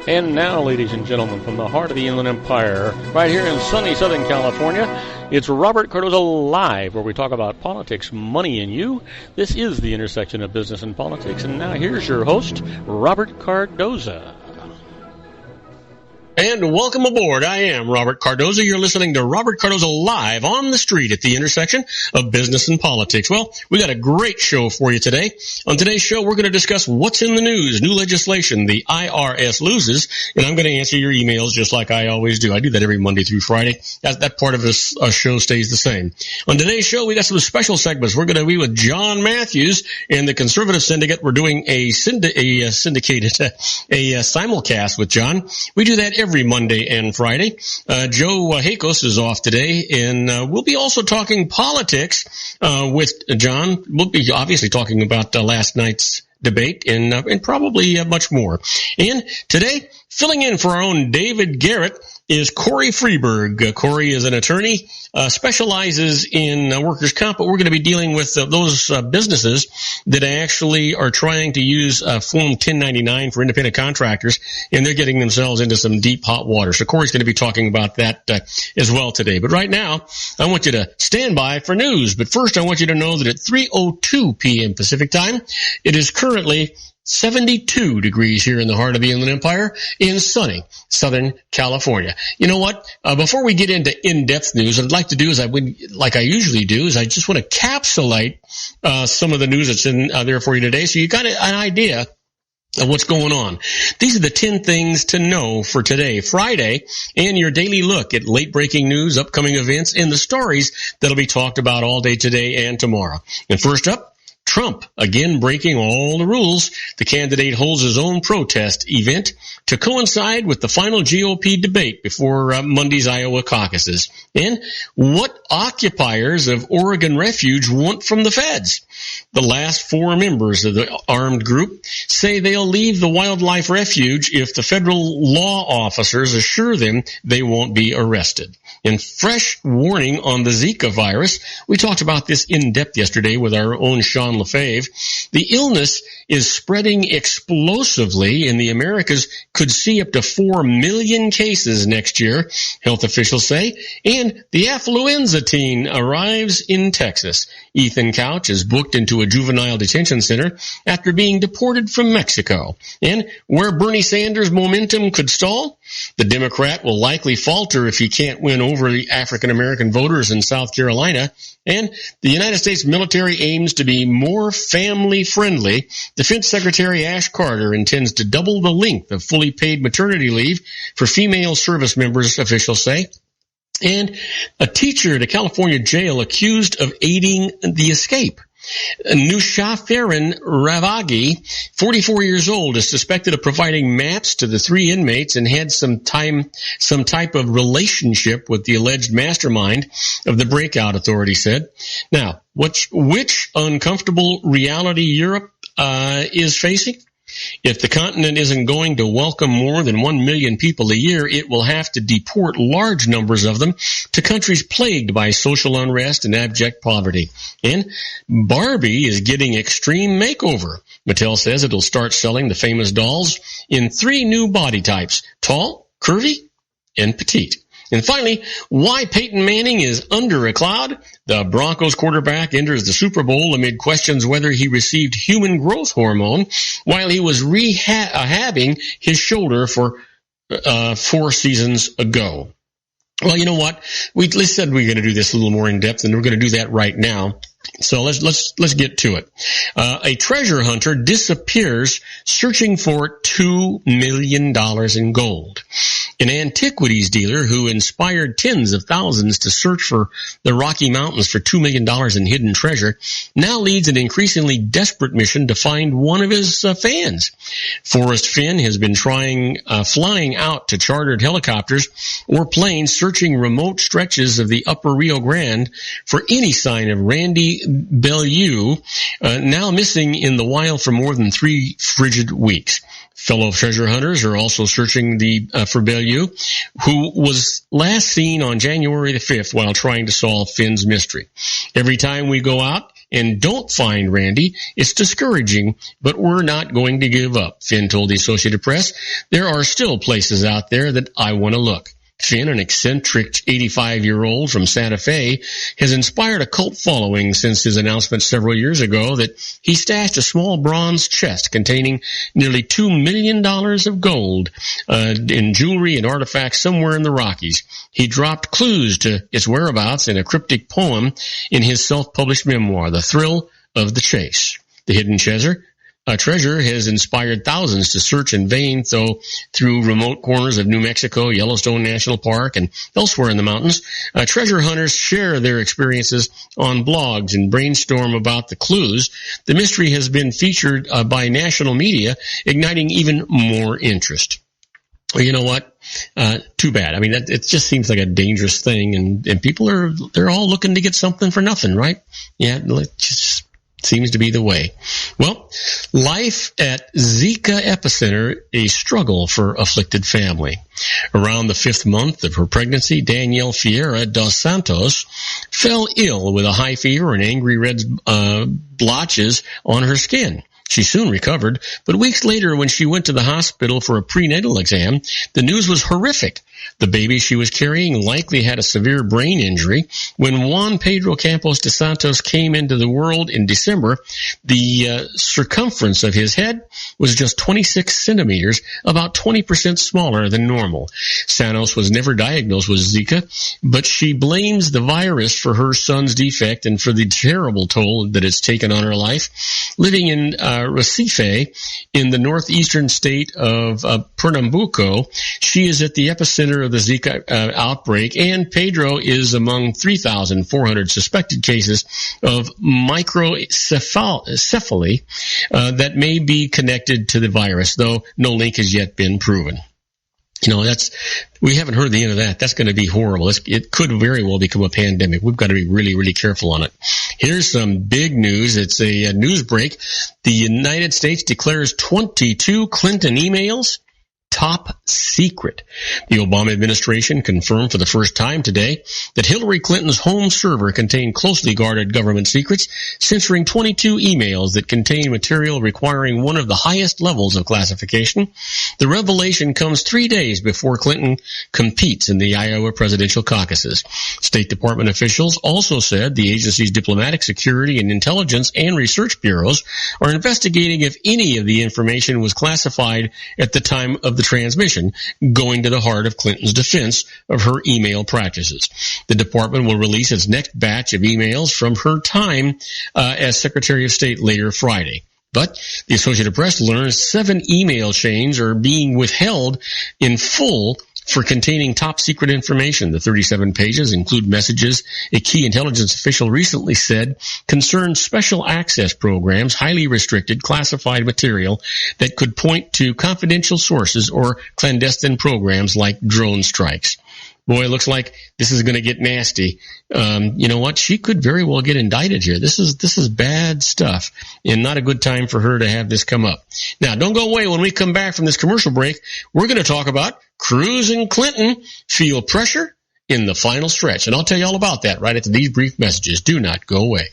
And now, ladies and gentlemen, from the heart of the Inland Empire, right here in sunny Southern California, it's Robert Cardoza Live, where we talk about politics, money, and you. This is the intersection of business and politics. And now here's your host, Robert Cardoza. And welcome aboard. I am Robert Cardoza. You're listening to Robert Cardoza Live on the street at the intersection of business and politics. Well, we got a great show for you today. On today's show, we're going to discuss what's in the news, new legislation, the IRS loses, and I'm going to answer your emails just like I always do. I do that every Monday through Friday. That part of this show stays the same. On today's show, we got some special segments. We're going to be with John Matthews and the Conservative Syndicate. We're doing a simulcast with John. We do that every Monday and Friday. Joe Hakos is off today, and we'll be also talking politics with John. We'll be obviously talking about last night's debate and probably much more. And today, filling in for our own David Garrett is Corey Freeberg. Corey is an attorney, specializes in workers' comp, but we're going to be dealing with those businesses that actually are trying to use Form 1099 for independent contractors, and they're getting themselves into some deep hot water. So Corey's going to be talking about that as well today. But right now, I want you to stand by for news. But first, I want you to know that at 3:02 p.m. Pacific time, it is currently 72 degrees here in the heart of the Inland Empire in sunny Southern California. You know what? Before we get into in-depth news, what I'd like to do is like I usually do, is I just want to encapsulate some of the news that's in there for you today, so you got an idea of what's going on. These are the 10 things to know for today, Friday, and your daily look at late-breaking news, upcoming events, and the stories that'll be talked about all day today and tomorrow. And first up, Trump, again breaking all the rules. The candidate holds his own protest event to coincide with the final GOP debate before Monday's Iowa caucuses. And what occupiers of Oregon Refuge want from the feds. The last 4 members of the armed group say they'll leave the wildlife refuge if the federal law officers assure them they won't be arrested. And fresh warning on the Zika virus. We talked about this in depth yesterday with our own Sean Lefebvre. The illness is spreading explosively, and the Americas could see up to 4 million cases next year, health officials say. And the affluenza teen arrives in Texas. Ethan Couch is booked into a juvenile detention center after being deported from Mexico. And where Bernie Sanders' momentum could stall, the Democrat will likely falter if he can't win over the African-American voters in South Carolina. And the United States military aims to be more family-friendly. Defense Secretary Ash Carter intends to double the length of fully paid maternity leave for female service members, officials say. And a teacher at a California jail accused of aiding the escape. Nushafaran Ravagi, 44 years old, is suspected of providing maps to the 3 inmates and had some type of relationship with the alleged mastermind of the breakout, authorities said. Now, which uncomfortable reality Europe is facing? If the continent isn't going to welcome more than 1 million people a year, it will have to deport large numbers of them to countries plagued by social unrest and abject poverty. And Barbie is getting extreme makeover. Mattel says it'll start selling the famous dolls in 3 new body types: tall, curvy, and petite. And finally, why Peyton Manning is under a cloud. The Broncos quarterback enters the Super Bowl amid questions whether he received human growth hormone while he was rehabbing his shoulder for 4 seasons ago. Well, you know what? We said we were going to do this a little more in depth, and we're going to do that right now. So let's get to it. A treasure hunter disappears searching for $2 million in gold. An antiquities dealer who inspired tens of thousands to search for the Rocky Mountains for $2 million in hidden treasure now leads an increasingly desperate mission to find one of his fans. Forrest Finn has been flying out to chartered helicopters or planes searching remote stretches of the upper Rio Grande for any sign of Randy Bellew, now missing in the wild for more than 3 frigid weeks. Fellow treasure hunters are also searching for Bellew, who was last seen on January the 5th while trying to solve Finn's mystery. Every time we go out, and don't find Randy, it's discouraging, but we're not going to give up, Finn told the Associated Press. There are still places out there that I want to look. Finn, an eccentric 85-year-old from Santa Fe, has inspired a cult following since his announcement several years ago that he stashed a small bronze chest containing nearly $2 million of gold in jewelry and artifacts somewhere in the Rockies. He dropped clues to its whereabouts in a cryptic poem in his self-published memoir, The Thrill of the Chase. The hidden treasure has inspired thousands to search in vain, though through remote corners of New Mexico, Yellowstone National Park, and elsewhere in the mountains. Treasure hunters share their experiences on blogs and brainstorm about the clues. The mystery has been featured by national media, igniting even more interest. Well, you know what? Too bad. I mean, it just seems like a dangerous thing, and people they're all looking to get something for nothing, right? Yeah, just seems to be the way. Well, life at Zika epicenter, a struggle for afflicted family. Around the 5th month of her pregnancy, Danielle Fiera dos Santos fell ill with a high fever and angry red blotches on her skin. She soon recovered, but weeks later when she went to the hospital for a prenatal exam, the news was horrific. The baby she was carrying likely had a severe brain injury. When Juan Pedro Campos de Santos came into the world in December, the circumference of his head was just 26 centimeters, about 20% smaller than normal. Santos was never diagnosed with Zika, but she blames the virus for her son's defect and for the terrible toll that it's taken on her life. Living in Recife, in the northeastern state of Pernambuco, she is at the epicenter of the Zika outbreak, and Pedro is among 3,400 suspected cases of microcephaly that may be connected to the virus, though no link has yet been proven. You know, we haven't heard the end of that. That's going to be horrible. It could very well become a pandemic. We've got to be really, really careful on it. Here's some big news. It's a news break. The United States declares 22 Clinton emails top secret. The Obama administration confirmed for the first time today that Hillary Clinton's home server contained closely guarded government secrets, censoring 22 emails that contain material requiring one of the highest levels of classification. The revelation comes 3 days before Clinton competes in the Iowa presidential caucuses. State Department officials also said the agency's diplomatic, security, and intelligence and research bureaus are investigating if any of the information was classified at the time of the transmission, going to the heart of Clinton's defense of her email practices. The department will release its next batch of emails from her time as Secretary of State later Friday. But the Associated Press learns 7 email chains are being withheld in full for containing top secret information. The 37 pages include messages a key intelligence official recently said concerned special access programs, highly restricted, classified material that could point to confidential sources or clandestine programs like drone strikes. Boy, it looks like this is going to get nasty. You know what? She could very well get indicted here. This is bad stuff, and not a good time for her to have this come up. Now, don't go away. When we come back from this commercial break, we're going to talk about Cruz and Clinton feel pressure in the final stretch, and I'll tell you all about that right after these brief messages. Do not go away.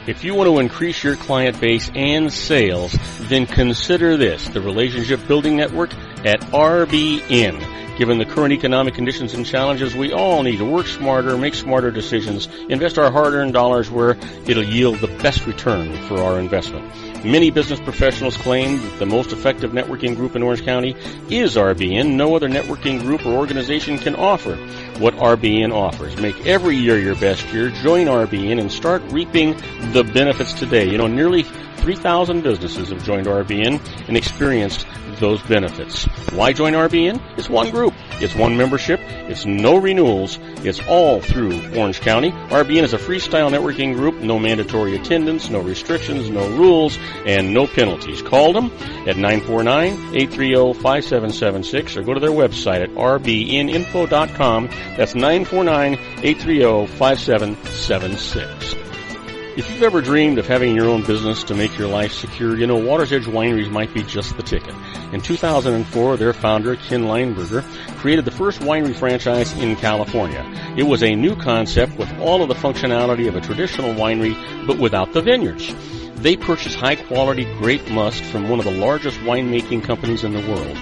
If you want to increase your client base and sales, then consider this, the Relationship Building Network at RBN. Given the current economic conditions and challenges, we all need to work smarter, make smarter decisions, invest our hard-earned dollars where it'll yield the best return for our investment. Many business professionals claim that the most effective networking group in Orange County is RBN. No other networking group or organization can offer what RBN offers. Make every year your best year. Join RBN and start reaping the benefits today. You know, nearly 3,000 businesses have joined RBN and experienced those benefits. Why join RBN? It's one group. It's one membership. It's no renewals. It's all through Orange County. RBN is a freestyle networking group. No mandatory attendance, no restrictions, no rules, and no penalties. Call them at 949-830-5776 or go to their website at rbninfo.com. That's 949-830-5776. If you've ever dreamed of having your own business to make your life secure, you know Water's Edge Wineries might be just the ticket. In 2004, their founder, Ken Lineberger, created the first winery franchise in California. It was a new concept with all of the functionality of a traditional winery, but without the vineyards. They purchase high-quality grape must from one of the largest winemaking companies in the world.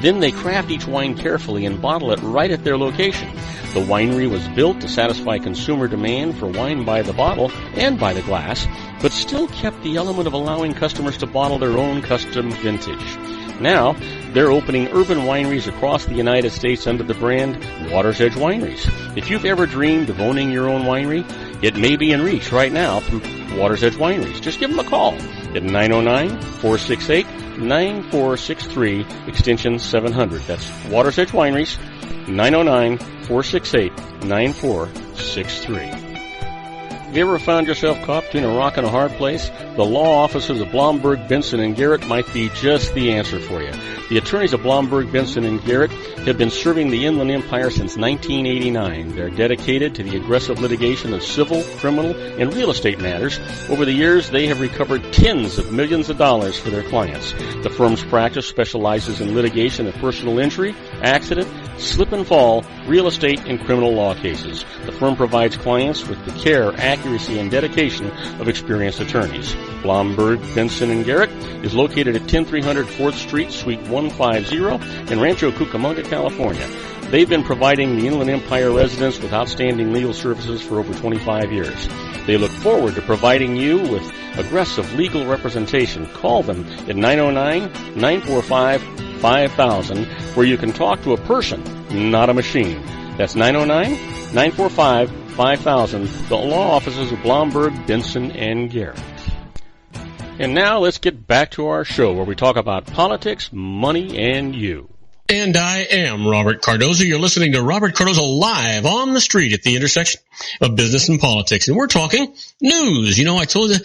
Then they craft each wine carefully and bottle it right at their location. The winery was built to satisfy consumer demand for wine by the bottle and by the glass, but still kept the element of allowing customers to bottle their own custom vintage. Now, they're opening urban wineries across the United States under the brand Water's Edge Wineries. If you've ever dreamed of owning your own winery, it may be in reach right now through Water's Edge Wineries. Just give them a call at 909-468-9463, extension 700. That's Water's Edge Wineries, 909-468-9463. Have you ever found yourself caught between a rock and a hard place? The law offices of Blomberg, Benson, and Garrett might be just the answer for you. The attorneys of Blomberg, Benson, and Garrett have been serving the Inland Empire since 1989. They're dedicated to the aggressive litigation of civil, criminal, and real estate matters. Over the years, they have recovered tens of millions of dollars for their clients. The firm's practice specializes in litigation of personal injury, accident, slip and fall, real estate, and criminal law cases. The firm provides clients with the care, accuracy, and dedication of experienced attorneys. Blomberg, Benson, and Garrett is located at 10300 4th Street, Suite 150 in Rancho Cucamonga, California. They've been providing the Inland Empire residents with outstanding legal services for over 25 years. They look forward to providing you with aggressive legal representation. Call them at 909-945-5000, where you can talk to a person, not a machine. That's 909-945-5000, the law offices of Blomberg, Benson, and Garrett. And now let's get back to our show where we talk about politics, money, and you. And I am Robert Cardoza. You're listening to Robert Cardoza live on the street at the intersection of business and politics. And we're talking news. You know, I told you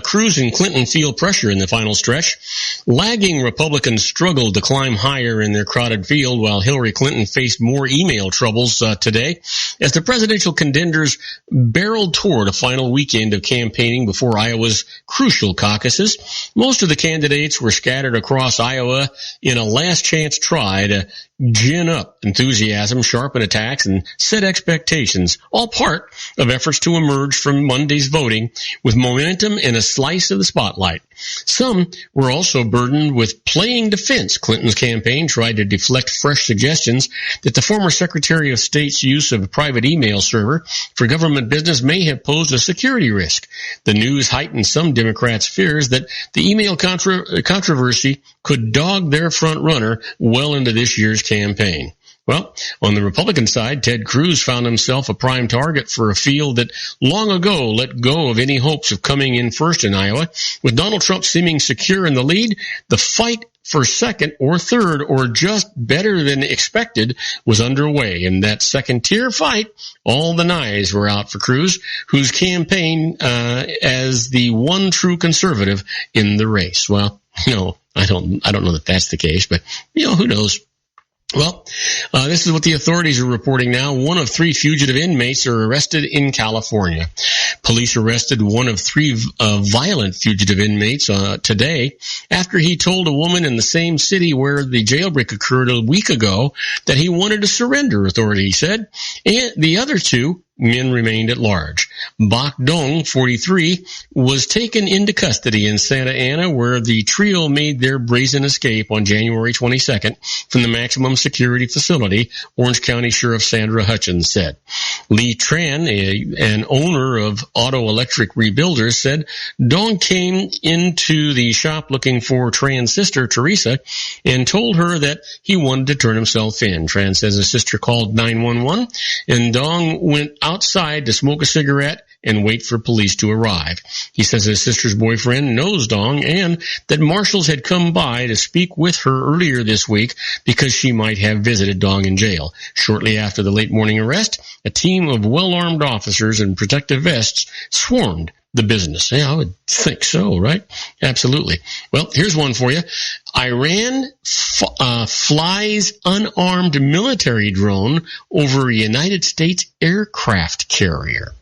Cruz and Clinton feel pressure in the final stretch. Lagging Republicans struggled to climb higher in their crowded field, while Hillary Clinton faced more email troubles today as the presidential contenders barreled toward a final weekend of campaigning before Iowa's crucial caucuses. Most of the candidates were scattered across Iowa in a last-chance try to gin up enthusiasm, sharpen attacks, and set expectations, all part of efforts to emerge from Monday's voting with momentum and a slice of the spotlight. Some were also burdened with playing defense. Clinton's campaign tried to deflect fresh suggestions that the former Secretary of State's use of a private email server for government business may have posed a security risk. The news heightened some Democrats' fears that the email controversy could dog their front runner well into this year's campaign. Well, on the Republican side, Ted Cruz found himself a prime target for a field that long ago let go of any hopes of coming in first in Iowa. With Donald Trump seeming secure in the lead, the fight for second or third or just better than expected was underway. In that second-tier fight, all the knives were out for Cruz, whose campaign as the one true conservative in the race. Well, I don't know that that's the case, but who knows? Well, this is what the authorities are reporting now. 1 of 3 fugitive inmates are arrested in California. Police arrested 1 of 3 violent fugitive inmates today after he told a woman in the same city where the jailbreak occurred a week ago that he wanted to surrender, authorities said. And the other 2 men remained at large. Bok Dong, 43, was taken into custody in Santa Ana, where the trio made their brazen escape on January 22nd from the maximum security facility, Orange County Sheriff Sandra Hutchins said. Lee Tran, an owner of Auto Electric Rebuilders, said Dong came into the shop looking for Tran's sister, Teresa, and told her that he wanted to turn himself in. Tran says his sister called 911, and Dong went outside to smoke a cigarette and wait for police to arrive. He says his sister's boyfriend knows Dong and that marshals had come by to speak with her earlier this week because she might have visited Dong in jail. Shortly after the late morning arrest, a team of well-armed officers in protective vests swarmed the business. Yeah, I would think so, right? Absolutely. Well, here's one for you. Iran flies unarmed military drone over a United States aircraft carrier.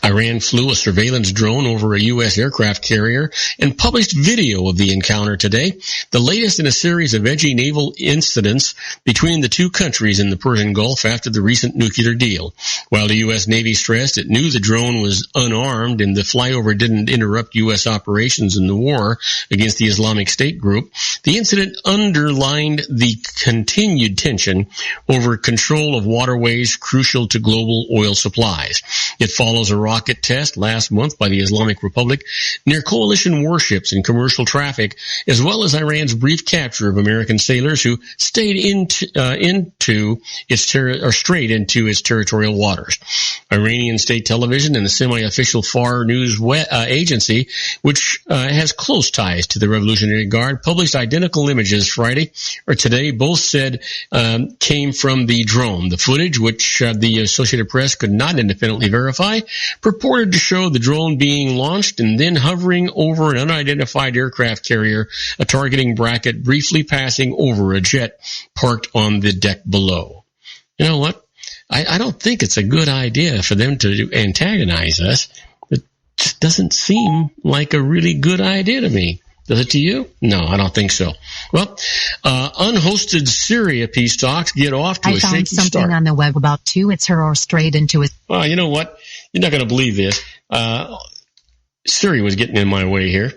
Iran flew a surveillance drone over a U.S. aircraft carrier and published video of the encounter today, the latest in a series of edgy naval incidents between the two countries in the Persian Gulf after the recent nuclear deal. While the U.S. Navy stressed it knew the drone was unarmed and the flyover didn't interrupt U.S. operations in the war against the Islamic State group, the incident underlined the continued tension over control of waterways crucial to global oil supplies. It follows a rocket test last month by the Islamic Republic near coalition warships and commercial traffic, as well as Iran's brief capture of American sailors who stayed strayed into its territorial waters. Iranian state television and the semi-official Far News agency, which has close ties to the Revolutionary Guard, published identical images today. Both said came from the drone. The footage, which the Associated Press could not independently verify, purported to show the drone being launched and then hovering over an unidentified aircraft carrier, a targeting bracket briefly passing over a jet parked on the deck below. You know what? I don't think it's a good idea for them to antagonize us. It just doesn't seem like a really good idea to me. Does it to you? No, I don't think so. Well, unhosted Syria peace talks get off to a shaky start. I found something on the web about it's her straight into it. Well, you know what? You're not going to believe this. Syria was getting in my way here.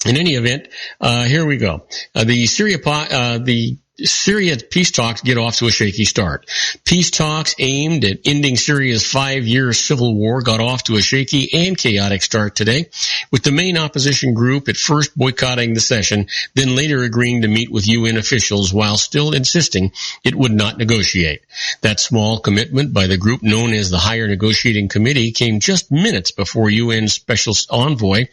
In any event, here we go. The Syria peace talks get off to a shaky start. Peace talks aimed at ending Syria's 5-year civil war got off to a shaky and chaotic start today, with the main opposition group at first boycotting the session, then later agreeing to meet with UN officials while still insisting it would not negotiate. That small commitment by the group known as the Higher Negotiating Committee came just minutes before UN Special Envoy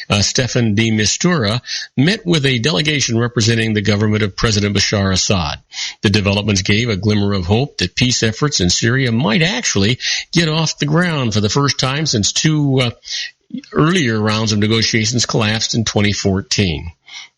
Staffan de Mistura met with a delegation representing the government of President Bashar Assad. The developments gave a glimmer of hope that peace efforts in Syria might actually get off the ground for the first time since two earlier rounds of negotiations collapsed in 2014.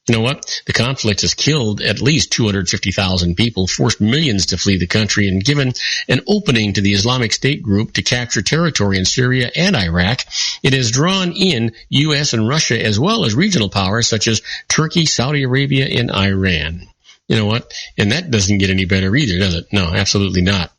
You know what? The conflict has killed at least 250,000 people, forced millions to flee the country, and given an opening to the Islamic State group to capture territory in Syria and Iraq. It has drawn in U.S. and Russia as well as regional powers such as Turkey, Saudi Arabia, and Iran. You know what? And that doesn't get any better either, does it? No, absolutely not.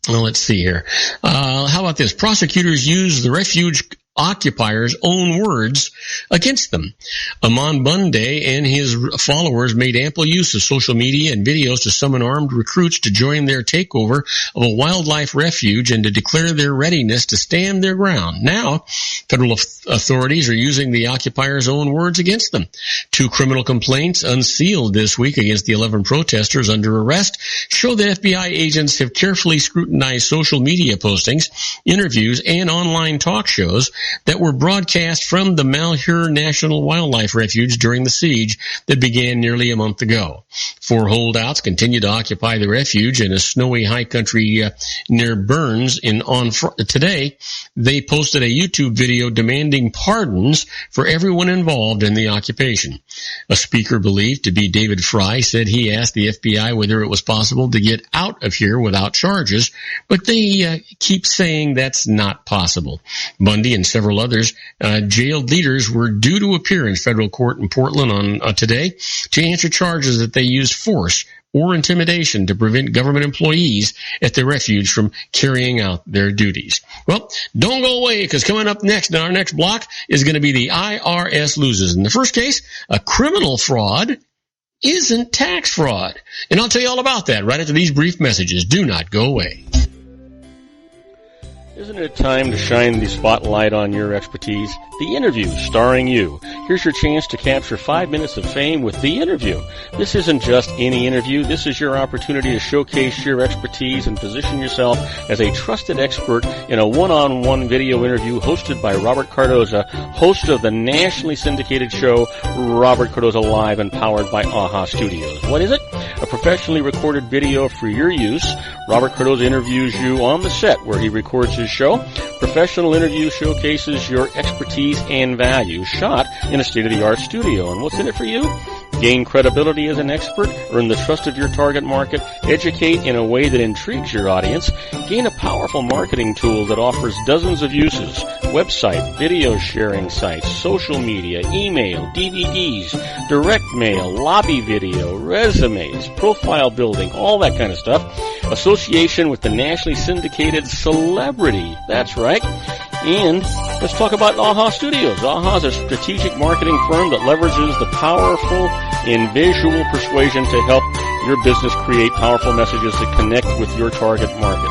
Well, let's see here. How about this? Prosecutors use the refuge occupiers' own words against them. Aman Bunde and his followers made ample use of social media and videos to summon armed recruits to join their takeover of a wildlife refuge and to declare their readiness to stand their ground. Now, federal authorities are using the occupiers' own words against them. 2 criminal complaints unsealed this week against the 11 protesters under arrest show that FBI agents have carefully scrutinized social media postings, interviews, and online talk shows that were broadcast from the Malheur National Wildlife Refuge during the siege that began nearly a month ago. 4 holdouts continue to occupy the refuge in a snowy high country near Burns. Today, they posted a YouTube video demanding pardons for everyone involved in the occupation. A speaker believed to be David Fry said he asked the FBI whether it was possible to get out of here without charges, but they keep saying that's not possible. Bundy and several others jailed leaders were due to appear in federal court in Portland on today to answer charges that they used force or intimidation to prevent government employees at the refuge from carrying out their duties. Well, don't go away, because coming up next in our next block is going to be the IRS loses. In the first case, a criminal fraud isn't tax fraud. And I'll tell you all about that right after these brief messages. Do not go away. Isn't it time to shine the spotlight on your expertise? The Interview, starring you. Here's your chance to capture 5 minutes of fame with The Interview. This isn't just any interview. This is your opportunity to showcase your expertise and position yourself as a trusted expert in a one-on-one video interview hosted by Robert Cardoza, host of the nationally syndicated show Robert Cardoza Live and powered by AHA Studios. What is it? A professionally recorded video for your use. Robert Cardoza interviews you on the set where he records his show. Professional interview showcases your expertise and value, shot in a state-of-the-art studio. And what's in it for you? Gain credibility as an expert, earn the trust of your target market, educate in a way that intrigues your audience, gain a powerful marketing tool that offers dozens of uses, website, video sharing sites, social media, email, DVDs, direct mail, lobby video, resumes, profile building, all that kind of stuff. Association with the nationally syndicated celebrity. That's right. And let's talk about AHA Studios. AHA is a strategic marketing firm that leverages the powerful and visual persuasion to help your business create powerful messages that connect with your target market.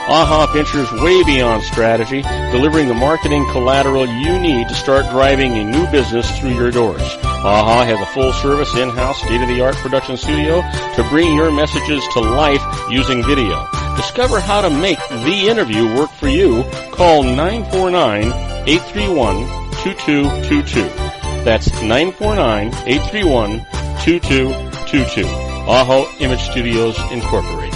AHA ventures way beyond strategy, delivering the marketing collateral you need to start driving a new business through your doors. AHA has a full-service, in-house, state-of-the-art production studio to bring your messages to life using video. Discover how to make the interview work for you. Call 949-831-2222. That's 949-831-2222. AHA Image Studios, Incorporated.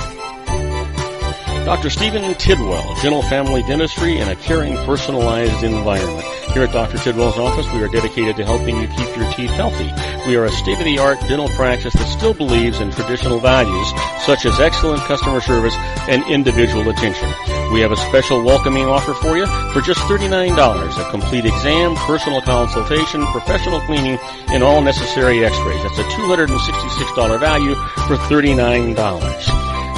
Dr. Stephen Tidwell, Gentle Family Dentistry in a caring, personalized environment. Here at Dr. Tidwell's office, we are dedicated to helping you keep your teeth healthy. We are a state-of-the-art dental practice that still believes in traditional values, such as excellent customer service and individual attention. We have a special welcoming offer for you for just $39, a complete exam, personal consultation, professional cleaning, and all necessary x-rays. That's a $266 value for $39.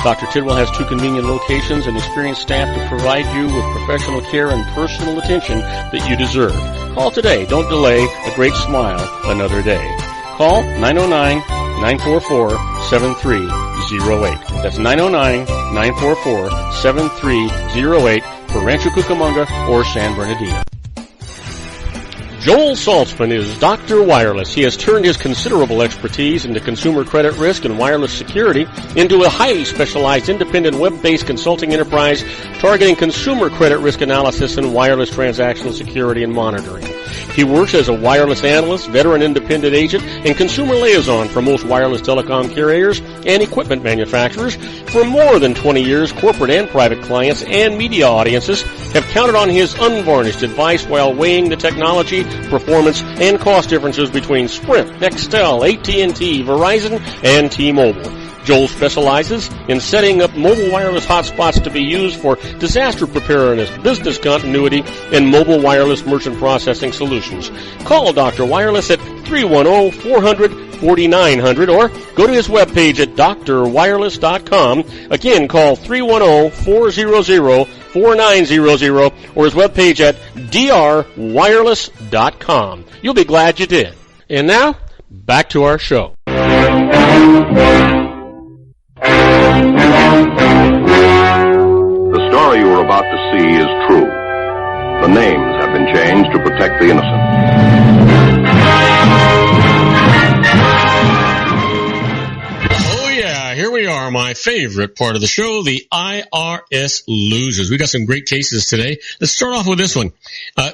Dr. Tidwell has 2 convenient locations and experienced staff to provide you with professional care and personal attention that you deserve. Call today. Don't delay. A great smile another day. Call 909-944-7308. That's 909-944-7308 for Rancho Cucamonga or San Bernardino. Joel Saltzman is Dr. Wireless. He has turned his considerable expertise into consumer credit risk and wireless security into a highly specialized independent web-based consulting enterprise targeting consumer credit risk analysis and wireless transactional security and monitoring. He works as a wireless analyst, veteran independent agent, and consumer liaison for most wireless telecom carriers and equipment manufacturers. For more than 20 years, corporate and private clients and media audiences have counted on his unvarnished advice while weighing the technology, performance, and cost differences between Sprint, Nextel, AT&T, Verizon, and T-Mobile. Joel specializes in setting up mobile wireless hotspots to be used for disaster preparedness, business continuity, and mobile wireless merchant processing solutions. Call Dr. Wireless at 310-400-4900 or go to his webpage at drwireless.com. Again, call 310-400-4900 or his webpage at drwireless.com. You'll be glad you did. And now, back to our show. The story you are about to see is true. The names have been changed to protect the innocent. Oh yeah, here we are, my favorite part of the show, the IRS losers. We got some great cases today. Let's start off with this one.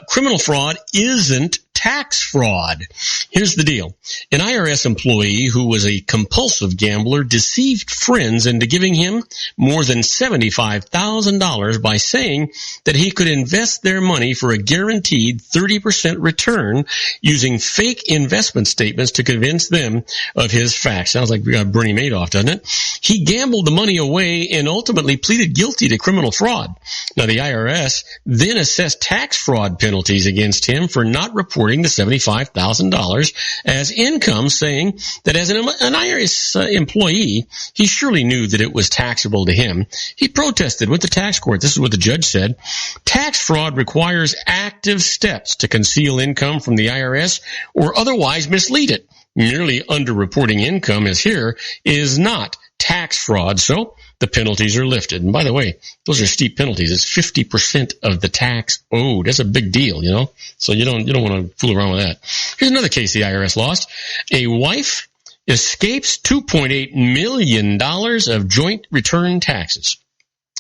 Criminal fraud isn't tax fraud. Here's the deal. An IRS employee who was a compulsive gambler deceived friends into giving him more than $75,000 by saying that he could invest their money for a guaranteed 30% return using fake investment statements to convince them of his facts. Sounds like Bernie Madoff, doesn't it? He gambled the money away and ultimately pleaded guilty to criminal fraud. Now, the IRS then assessed tax fraud penalties against him for not reporting the $75,000 as income, saying that as an IRS employee, he surely knew that it was taxable to him. He protested with the tax court. This is what the judge said. Tax fraud requires active steps to conceal income from the IRS or otherwise mislead it. Merely underreporting income, as here, is not tax fraud, so the penalties are lifted. And by the way, those are steep penalties. It's 50% of the tax owed. That's a big deal, you know? So you don't want to fool around with that. Here's another case the IRS lost. A wife escapes $2.8 million of joint return taxes.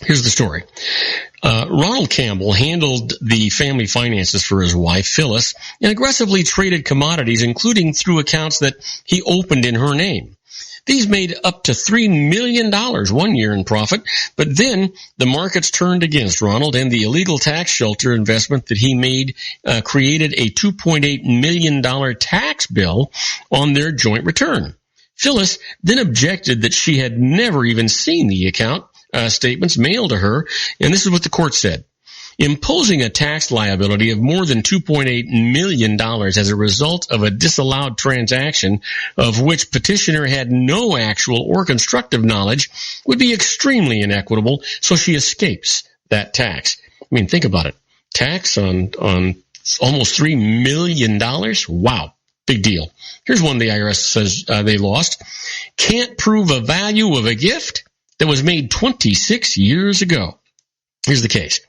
Here's the story. Ronald Campbell handled the family finances for his wife, Phyllis, and aggressively traded commodities, including through accounts that he opened in her name. These made up to $3 million one year in profit, but then the markets turned against Ronald, and the illegal tax shelter investment that he made created a $2.8 million tax bill on their joint return. Phyllis then objected that she had never even seen the account statements mailed to her, and this is what the court said. Imposing a tax liability of more than $2.8 million as a result of a disallowed transaction of which petitioner had no actual or constructive knowledge would be extremely inequitable, so she escapes that tax. I mean, think about it. Tax on almost $3 million? Wow. Big deal. Here's one the IRS says they lost. Can't prove a value of a gift that was made 26 years ago. Here's the case.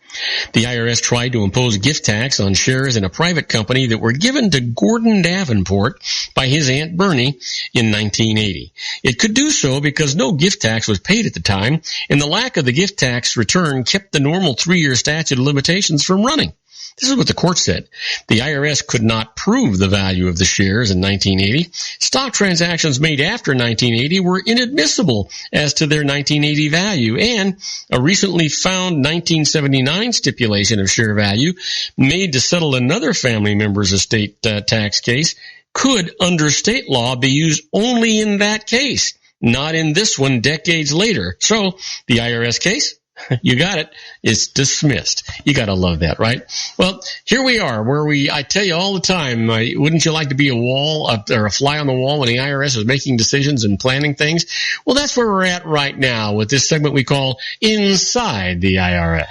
The IRS tried to impose gift tax on shares in a private company that were given to Gordon Davenport by his Aunt Bernie in 1980. It could do so because no gift tax was paid at the time, and the lack of the gift tax return kept the normal 3-year statute of limitations from running. This is what the court said. The IRS could not prove the value of the shares in 1980. Stock transactions made after 1980 were inadmissible as to their 1980 value, and a recently found 1979 stipulation of share value made to settle another family member's estate tax case could, under state law, be used only in that case, not in this one decades later. So, the IRS case, you got it, it's dismissed. You got to love that, right? Well, here we are, where I tell you all the time, wouldn't you like to be or a fly on the wall when the IRS is making decisions and planning things? Well, that's where we're at right now with this segment we call Inside the IRS.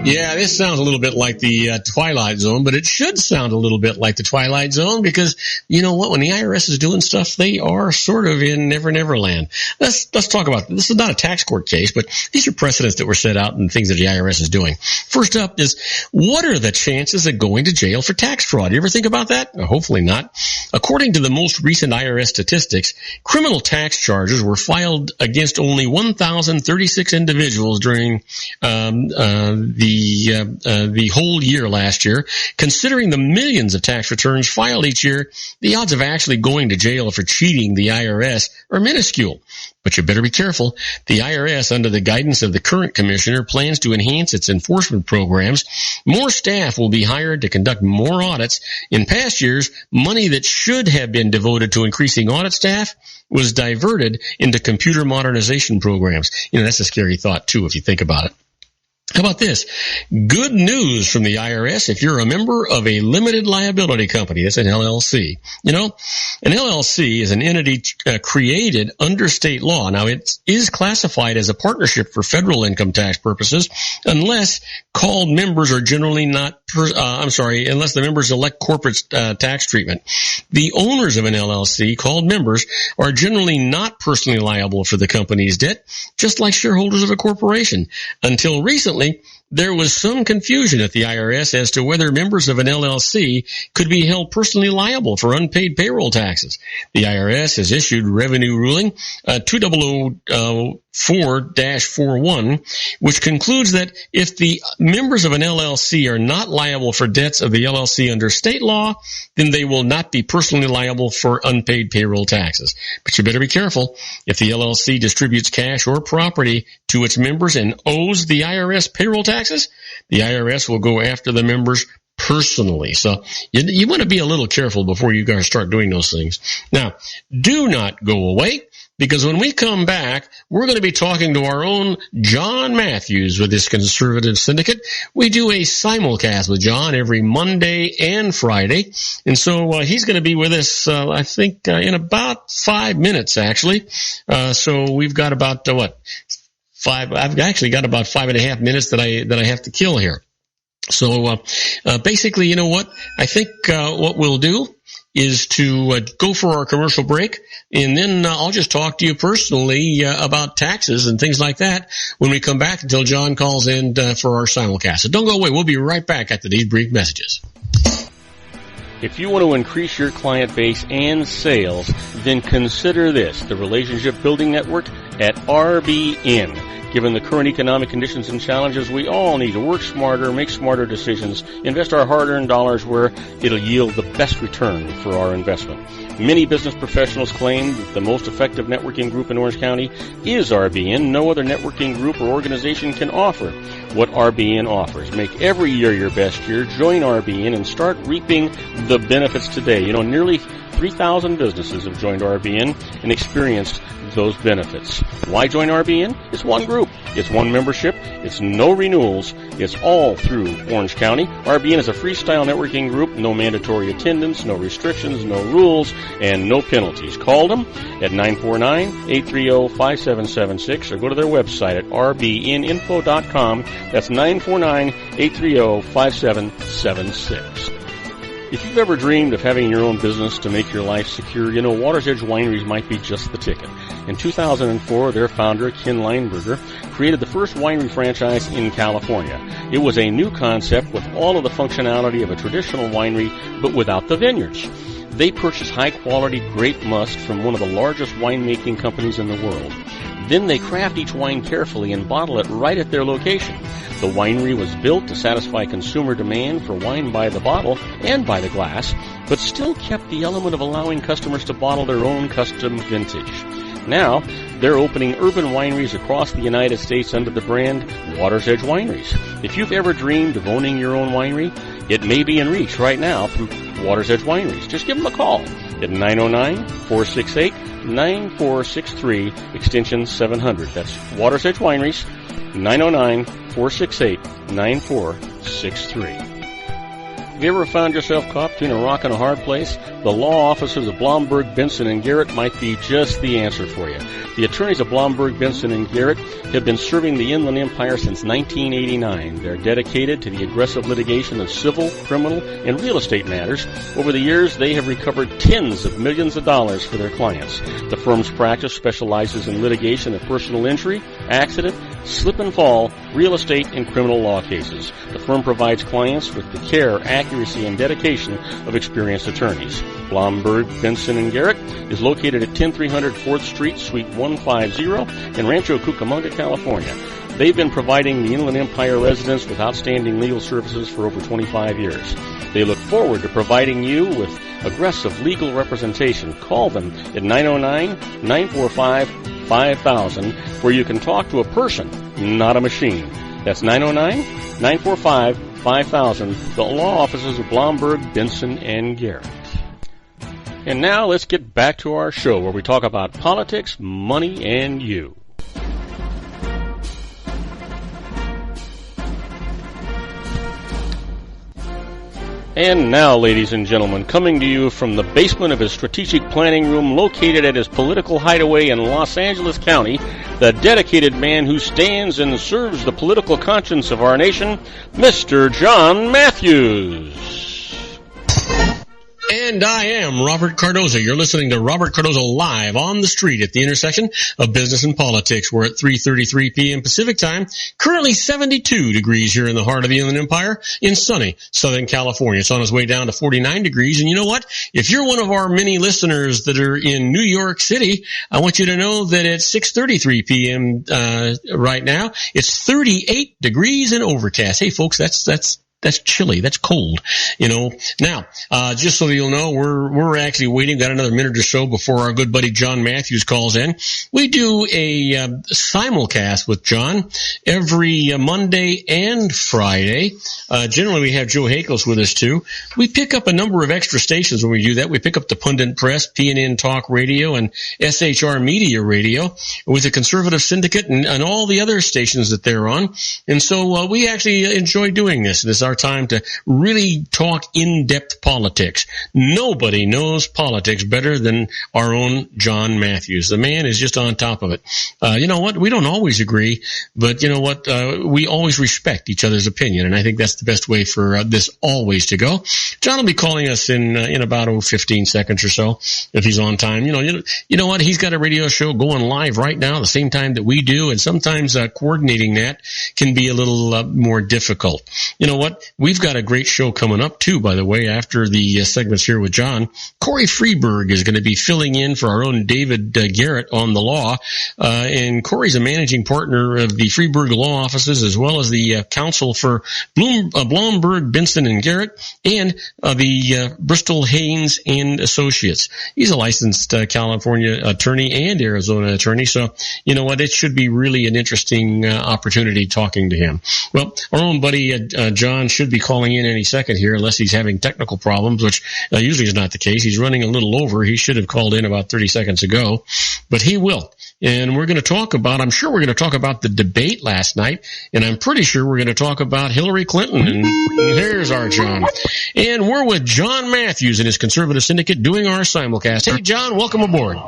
Yeah, this sounds a little bit like the Twilight Zone, but it should sound a little bit like the Twilight Zone because, you know what, when the IRS is doing stuff, they are sort of in Never Never Land. Let's talk about this. This is not a tax court case, but these are precedents that were set out and things that the IRS is doing. First up is, what are the chances of going to jail for tax fraud? You ever think about that? Hopefully not. According to the most recent IRS statistics, criminal tax charges were filed against only 1,036 individuals during the whole year last year. Considering the millions of tax returns filed each year, the odds of actually going to jail for cheating the IRS are minuscule. But you better be careful. The IRS, under the guidance of the current commissioner, plans to enhance its enforcement programs. More staff will be hired to conduct more audits. In past years, money that should have been devoted to increasing audit staff was diverted into computer modernization programs. You know, that's a scary thought, too, if you think about it. How about this? Good news from the IRS if you're a member of a limited liability company. That's an LLC. You know, an LLC is an entity created under state law. Now, it is classified as a partnership for federal income tax purposes unless called members are generally not, unless the members elect corporate tax treatment. The owners of an LLC, called members, are generally not personally liable for the company's debt, just like shareholders of a corporation. Until recently, there was some confusion at the IRS as to whether members of an LLC could be held personally liable for unpaid payroll taxes. The IRS has issued Revenue Ruling 2004-41, which concludes that if the members of an LLC are not liable for debts of the LLC under state law, then they will not be personally liable for unpaid payroll taxes. But you better be careful. If the LLC distributes cash or property to its members and owes the IRS payroll taxes, the IRS will go after the members personally. So you want to be a little careful before you guys start doing those things. Now, do not go away, because when we come back, we're going to be talking to our own John Matthews with this conservative syndicate. We do a simulcast with John every Monday and Friday. And so he's going to be with us, I think, in about 5 minutes, actually. So we've got about, I've actually got about 5.5 minutes that I have to kill here. So basically, you know what? I think what we'll do is to go for our commercial break, and then I'll just talk to you personally about taxes and things like that when we come back until John calls in for our simulcast. So don't go away. We'll be right back after these brief messages. If you want to increase your client base and sales, then consider this, the Relationship Building Network at RBN. Given the current economic conditions and challenges, we all need to work smarter, make smarter decisions, invest our hard-earned dollars where it'll yield the best return for our investment. Many business professionals claim that the most effective networking group in Orange County is RBN. No other networking group or organization can offer what RBN offers. Make every year your best year. Join RBN and start reaping the benefits today. Nearly 3,000 businesses have joined RBN and experienced those benefits. Why join RBN? It's one group. It's one membership. It's no renewals. It's all through Orange County. RBN is a freestyle networking group. No mandatory attendance, no restrictions, no rules, and no penalties. Call them at 949-830-5776 or go to their website at rbninfo.com. That's 949-830-5776. If you've ever dreamed of having your own business to make your life secure, Water's Edge Wineries might be just the ticket. In 2004, their founder, Ken Lineberger, created the first winery franchise in California. It was a new concept with all of the functionality of a traditional winery, but without the vineyards. They purchased high-quality grape must from one of the largest winemaking companies in the world. Then they craft each wine carefully and bottle it right at their location. The winery was built to satisfy consumer demand for wine by the bottle and by the glass, but still kept the element of allowing customers to bottle their own custom vintage. Now, they're opening urban wineries across the United States under the brand Water's Edge Wineries. If you've ever dreamed of owning your own winery, it may be in reach right now through Water's Edge Wineries. Just give them a call at 909-468-9463, extension 700. That's Water's Edge Wineries, 909-468-9463. Have you ever found yourself caught between a rock and a hard place? The law offices of Blomberg, Benson, and Garrett might be just the answer for you. The attorneys of Blomberg, Benson, and Garrett have been serving the Inland Empire since 1989. They're dedicated to the aggressive litigation of civil, criminal, and real estate matters. Over the years, they have recovered tens of millions of dollars for their clients. The firm's practice specializes in litigation of personal injury, accident, slip and fall, real estate, and criminal law cases. The firm provides clients with the care, accuracy, and dedication of experienced attorneys. Blomberg, Benson, and Garrett is located at 10300 4th Street, Suite 150 in Rancho Cucamonga, California. They've been providing the Inland Empire residents with outstanding legal services for over 25 years. They look forward to providing you with aggressive legal representation. Call them at 909-945-5000, where you can talk to a person, not a machine. That's 909-945-5000, the law offices of Blomberg, Benson, and Garrett. And now let's get back to our show where we talk about politics, money, and you. And now, ladies and gentlemen, coming to you from the basement of his strategic planning room located at his political hideaway in Los Angeles County, the dedicated man who stands and serves the political conscience of our nation, Mr. John Matthews. And I am Robert Cardoza. You're listening to Robert Cardoza Live on the street at the intersection of business and politics. We're at 3:33 p.m. Pacific time. Currently 72 degrees here in the heart of the Inland Empire in sunny Southern California. It's on its way down to 49 degrees. And you know what? If you're one of our many listeners that are in New York City, I want you to know that at 6:33 p.m. Right now, it's 38 degrees and overcast. Hey, folks, that's chilly. That's cold, Now, just so you'll know, we're actually waiting. Got another minute or so before our good buddy John Matthews calls in. We do a simulcast with John every Monday and Friday. Generally, we have Joe Hakos with us too. We pick up a number of extra stations when we do that. We pick up the Pundit Press, PNN Talk Radio, and SHR Media Radio with the Conservative Syndicate and all the other stations that they're on. And so we actually enjoy doing this. This is our time to really talk in-depth politics. Nobody knows politics better than our own John Matthews. The man is just on top of it. You know what? We don't always agree, but you know what? We always respect each other's opinion, and I think that's the best way for this always to go. John will be calling us in about 15 seconds or so if he's on time. You know what? He's got a radio show going live right now at the same time that we do, and sometimes coordinating that can be a little more difficult. You know what? we've got a great show coming up, too, by the way, after the segments here with John. Corey Freeberg is going to be filling in for our own David Garrett on the law. And Corey's a managing partner of the Freeberg Law Offices, as well as the counsel for Blomberg, Benson, and Garrett, and the Bristol, Haynes, and Associates. He's a licensed California attorney and Arizona attorney, so you know what? It should be really an interesting opportunity talking to him. Well, our own buddy John should be calling in any second here, unless he's having technical problems, which usually is not the case. He's running a little over. He should have called in about 30 seconds ago, but he will. And we're going to talk about, I'm sure we're going to talk about the debate last night, and I'm pretty sure we're going to talk about Hillary Clinton. And here's our John. And we're with John Matthews and his Conservative Syndicate doing our simulcast. Hey, John, welcome aboard.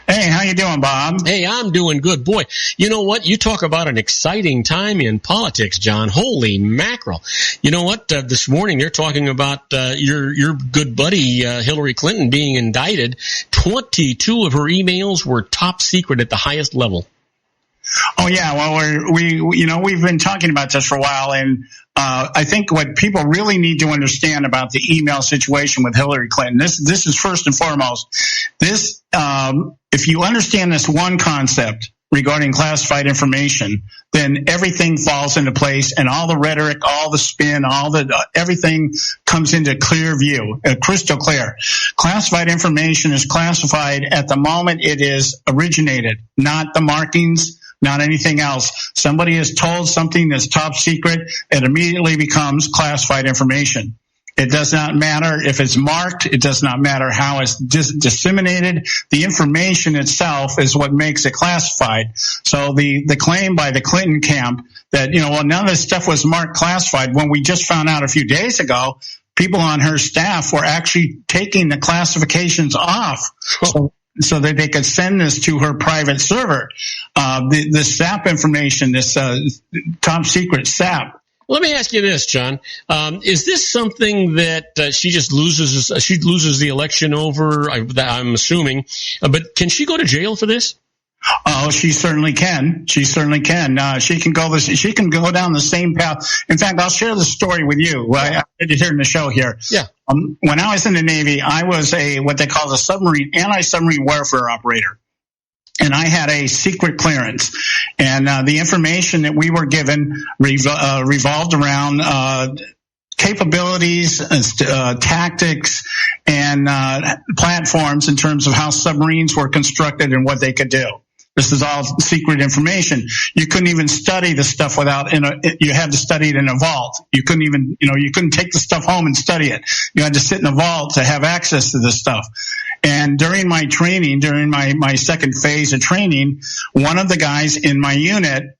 Hey, how you doing, Bob? Hey, I'm doing good. Boy, you know what? You talk about an exciting time in politics, John. Holy mackerel. You know what? This morning they're talking about your good buddy Hillary Clinton being indicted. 22 of her emails were top secret at the highest level. Oh, yeah. Well, we've been talking about this for a while, and I think what people really need to understand about the email situation with Hillary Clinton, this is first and foremost, if you understand this one concept regarding classified information, then everything falls into place, and all the rhetoric, all the spin, everything comes into clear view, crystal clear. Classified information is classified at the moment it is originated, not the markings, not anything else. Somebody is told something that's top secret, it immediately becomes classified information. It does not matter if it's marked. It does not matter how it's disseminated. The information itself is what makes it classified. So the claim by the Clinton camp that, none of this stuff was marked classified, when we just found out a few days ago, people on her staff were actually taking the classifications off. So that they could send this to her private server. The SAP information, this top secret SAP. Let me ask you this, John. Is this something that she just loses? She loses the election over, I'm assuming. But can she go to jail for this? Oh, she certainly can. She certainly can. She can go down the same path. In fact, I'll share the story with you. I did it here in the show here. Yeah. When I was in the Navy, I was what they call a anti-submarine warfare operator. And I had a secret clearance, and the information that we were given revolved around capabilities, tactics, and platforms in terms of how submarines were constructed and what they could do. This is all secret information. You couldn't even study the stuff you had to study it in a vault. You couldn't even, you couldn't take the stuff home and study it. You had to sit in a vault to have access to this stuff. And during my training, during my second phase of training, one of the guys in my unit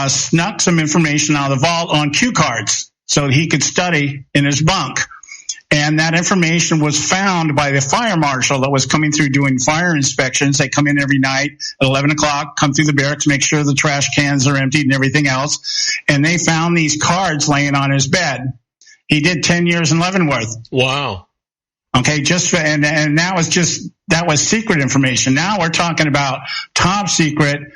snuck some information out of the vault on cue cards so he could study in his bunk. And that information was found by the fire marshal that was coming through doing fire inspections. They come in every night at 11 o'clock, come through the barracks, make sure the trash cans are emptied and everything else. And they found these cards laying on his bed. He did 10 years in Leavenworth. Wow. Okay, and that was secret information. Now we're talking about top secret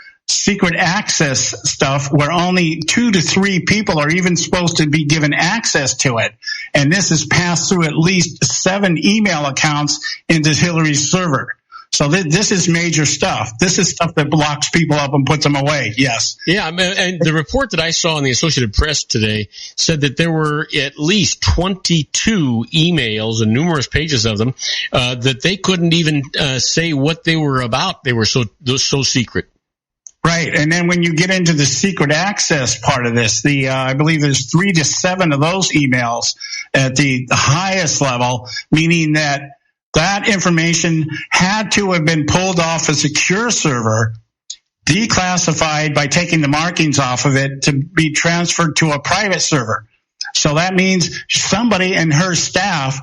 access stuff where only 2 to 3 people are even supposed to be given access to it. And this is passed through at least 7 email accounts into Hillary's server. So this is major stuff. This is stuff that blocks people up and puts them away. Yes. Yeah, and the report that I saw in the Associated Press today said that there were at least 22 emails and numerous pages of them that they couldn't even say what they were about. They were so secret. Right, and then when you get into the secret access part of this, I believe there's 3 to 7 of those emails at the highest level, meaning that information had to have been pulled off a secure server, declassified by taking the markings off of it to be transferred to a private server. So that means somebody and her staff,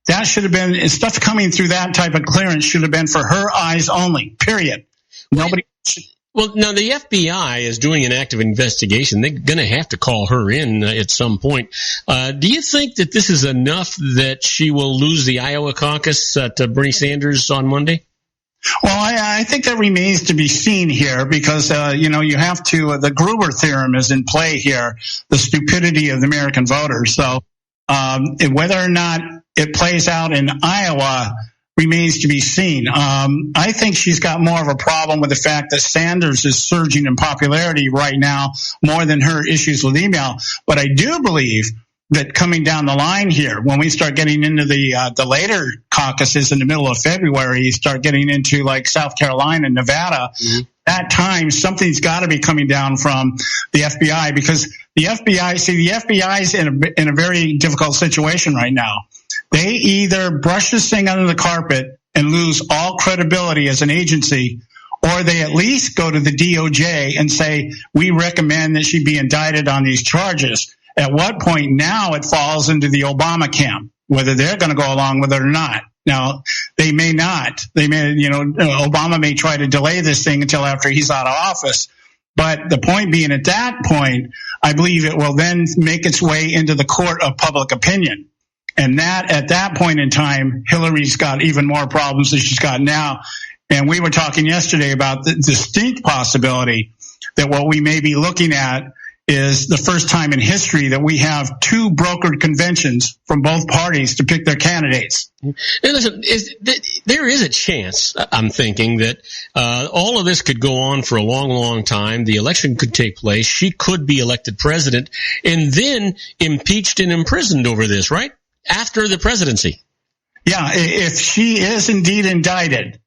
that should have been, stuff coming through that type of clearance should have been for her eyes only, period. Nobody should. Well, now the FBI is doing an active investigation. They're going to have to call her in at some point. Do you think that this is enough that she will lose the Iowa caucus to Bernie Sanders on Monday? Well, I think that remains to be seen here because, you have to, the Gruber theorem is in play here, the stupidity of the American voters. So whether or not it plays out in Iowa remains to be seen. I think she's got more of a problem with the fact that Sanders is surging in popularity right now more than her issues with email. But I do believe that coming down the line here, when we start getting into the later caucuses in the middle of February, you start getting into like South Carolina and Nevada, that time something's got to be coming down from the FBI because the FBI is in a very difficult situation right now. They either brush this thing under the carpet and lose all credibility as an agency, or they at least go to the DOJ and say, we recommend that she be indicted on these charges. At what point now it falls into the Obama camp, whether they're going to go along with it or not. Now, they may not. Obama may try to delay this thing until after he's out of office. But the point being, at that point, I believe it will then make its way into the court of public opinion. And that, at that point in time, Hillary's got even more problems than she's got now. And we were talking yesterday about the distinct possibility that what we may be looking at is the first time in history that we have two brokered conventions from both parties to pick their candidates. And listen, there is a chance, I'm thinking, that all of this could go on for a long, long time. The election could take place. She could be elected president and then impeached and imprisoned over this, right? After the presidency. Yeah, if she is indeed indicted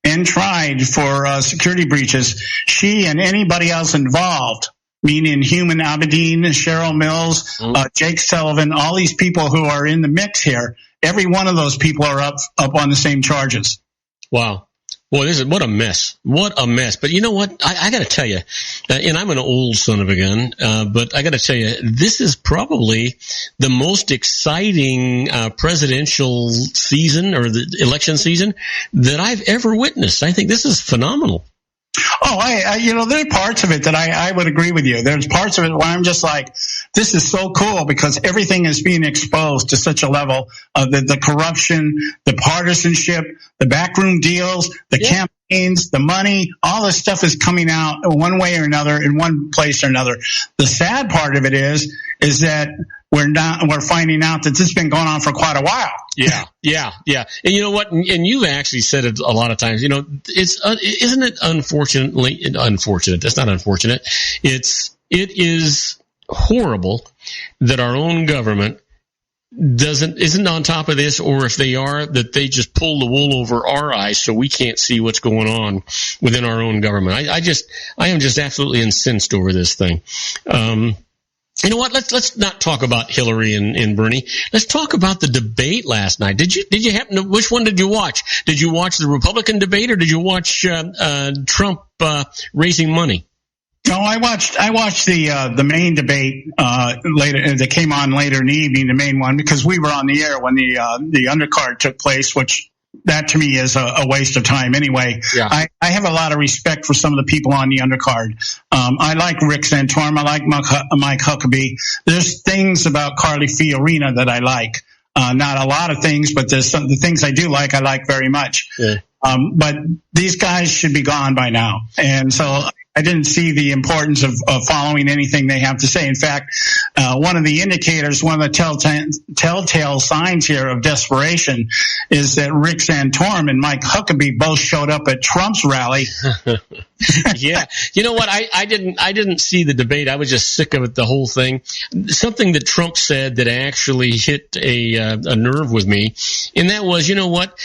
and tried for security breaches, she and anybody else involved, meaning Human Abedin, Cheryl Mills, Jake Sullivan, all these people who are in the mix here, every one of those people are up on the same charges. Wow. Boy, what a mess. What a mess. But you know what? I got to tell you, and I'm an old son of a gun, but I got to tell you, this is probably the most exciting presidential season or the election season that I've ever witnessed. I think this is phenomenal. Oh, there are parts of it that I would agree with you. There's parts of it where I'm just like, this is so cool because everything is being exposed to such a level of the corruption, the partisanship, the backroom deals, the campaigns, the money, all this stuff is coming out one way or another in one place or another. The sad part of it is that we're finding out that this has been going on for quite a while. Yeah. And you know what? And you've actually said it a lot of times. Isn't it unfortunate? That's not unfortunate. It is horrible that our own government isn't on top of this, or if they are, that they just pull the wool over our eyes so we can't see what's going on within our own government. I am just absolutely incensed over this thing. You know what? Let's not talk about Hillary and Bernie. Let's talk about the debate last night. Did you happen to, which one did you watch? Did you watch the Republican debate or did you watch Trump raising money? No, I watched the main debate later. That came on later in the evening, the main one, because we were on the air when the undercard took place, which that to me is a waste of time anyway. Yeah. I have a lot of respect for some of the people on the undercard. I like Rick Santorum. I like Mike Huckabee. There's things about Carly Fiorina that I like. Not a lot of things, but there's the things I do like, I like very much. Yeah. But these guys should be gone by now. And so I didn't see the importance of following anything they have to say. In fact, one of the indicators, one of the telltale signs here of desperation is that Rick Santorum and Mike Huckabee both showed up at Trump's rally. Yeah. You know what? I didn't see the debate. I was just sick of it, the whole thing. Something that Trump said that actually hit a nerve with me. And that was, you know what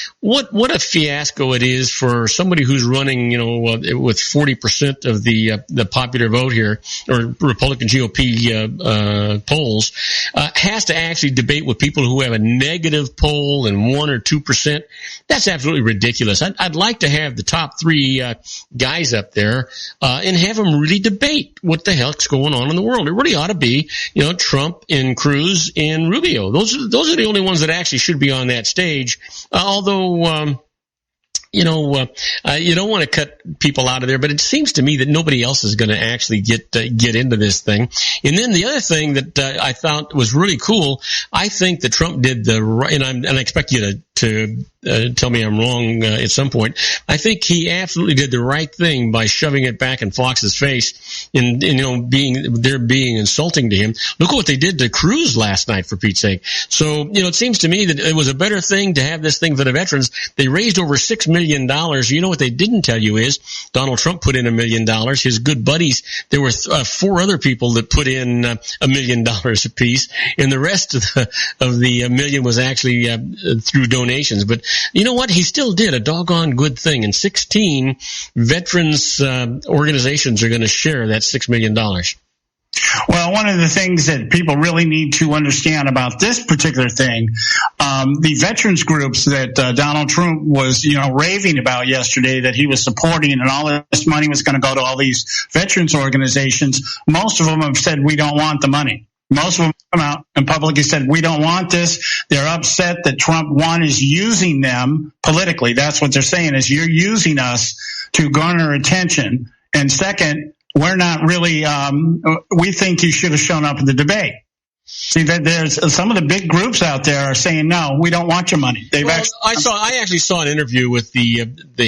a fiasco it is for somebody who's running, with 40% of the popular vote here, or Republican GOP polls, has to actually debate with people who have a negative poll and 1 or 2%. That's absolutely ridiculous. I'd like to have the top three guys up there and have them really debate what the heck's going on in the world. It really ought to be, Trump and Cruz and Rubio. Those are the only ones that actually should be on that stage. Although, you don't want to cut people out of there, but it seems to me that nobody else is going to actually get into this thing. And then the other thing that I thought was really cool, I think that Trump did the right, and I expect you to tell me I'm wrong at some point. I think he absolutely did the right thing by shoving it back in Fox's face and being insulting to him. Look at what they did to Cruz last night, for Pete's sake. So, it seems to me that it was a better thing to have this thing for the veterans. They raised over $6 million. You know what they didn't tell you is Donald Trump put in $1 million. His good buddies, there were 4 other people that put in $1 million apiece, and the rest of the $1 million was actually through donations. But you know what? He still did a doggone good thing, and 16 veterans organizations are going to share that $6 million. Well, one of the things that people really need to understand about this particular thing, the veterans groups that Donald Trump was, raving about yesterday that he was supporting, and all this money was going to go to all these veterans organizations, most of them have said, we don't want the money. Most of them come out and publicly said, we don't want this. They're upset that Trump, one, is using them politically. That's what they're saying, is you're using us to garner attention. And second, we're not really, we think you should have shown up at the debate. See, that there's some of the big groups out there are saying, no, we don't want your money. I actually saw an interview with the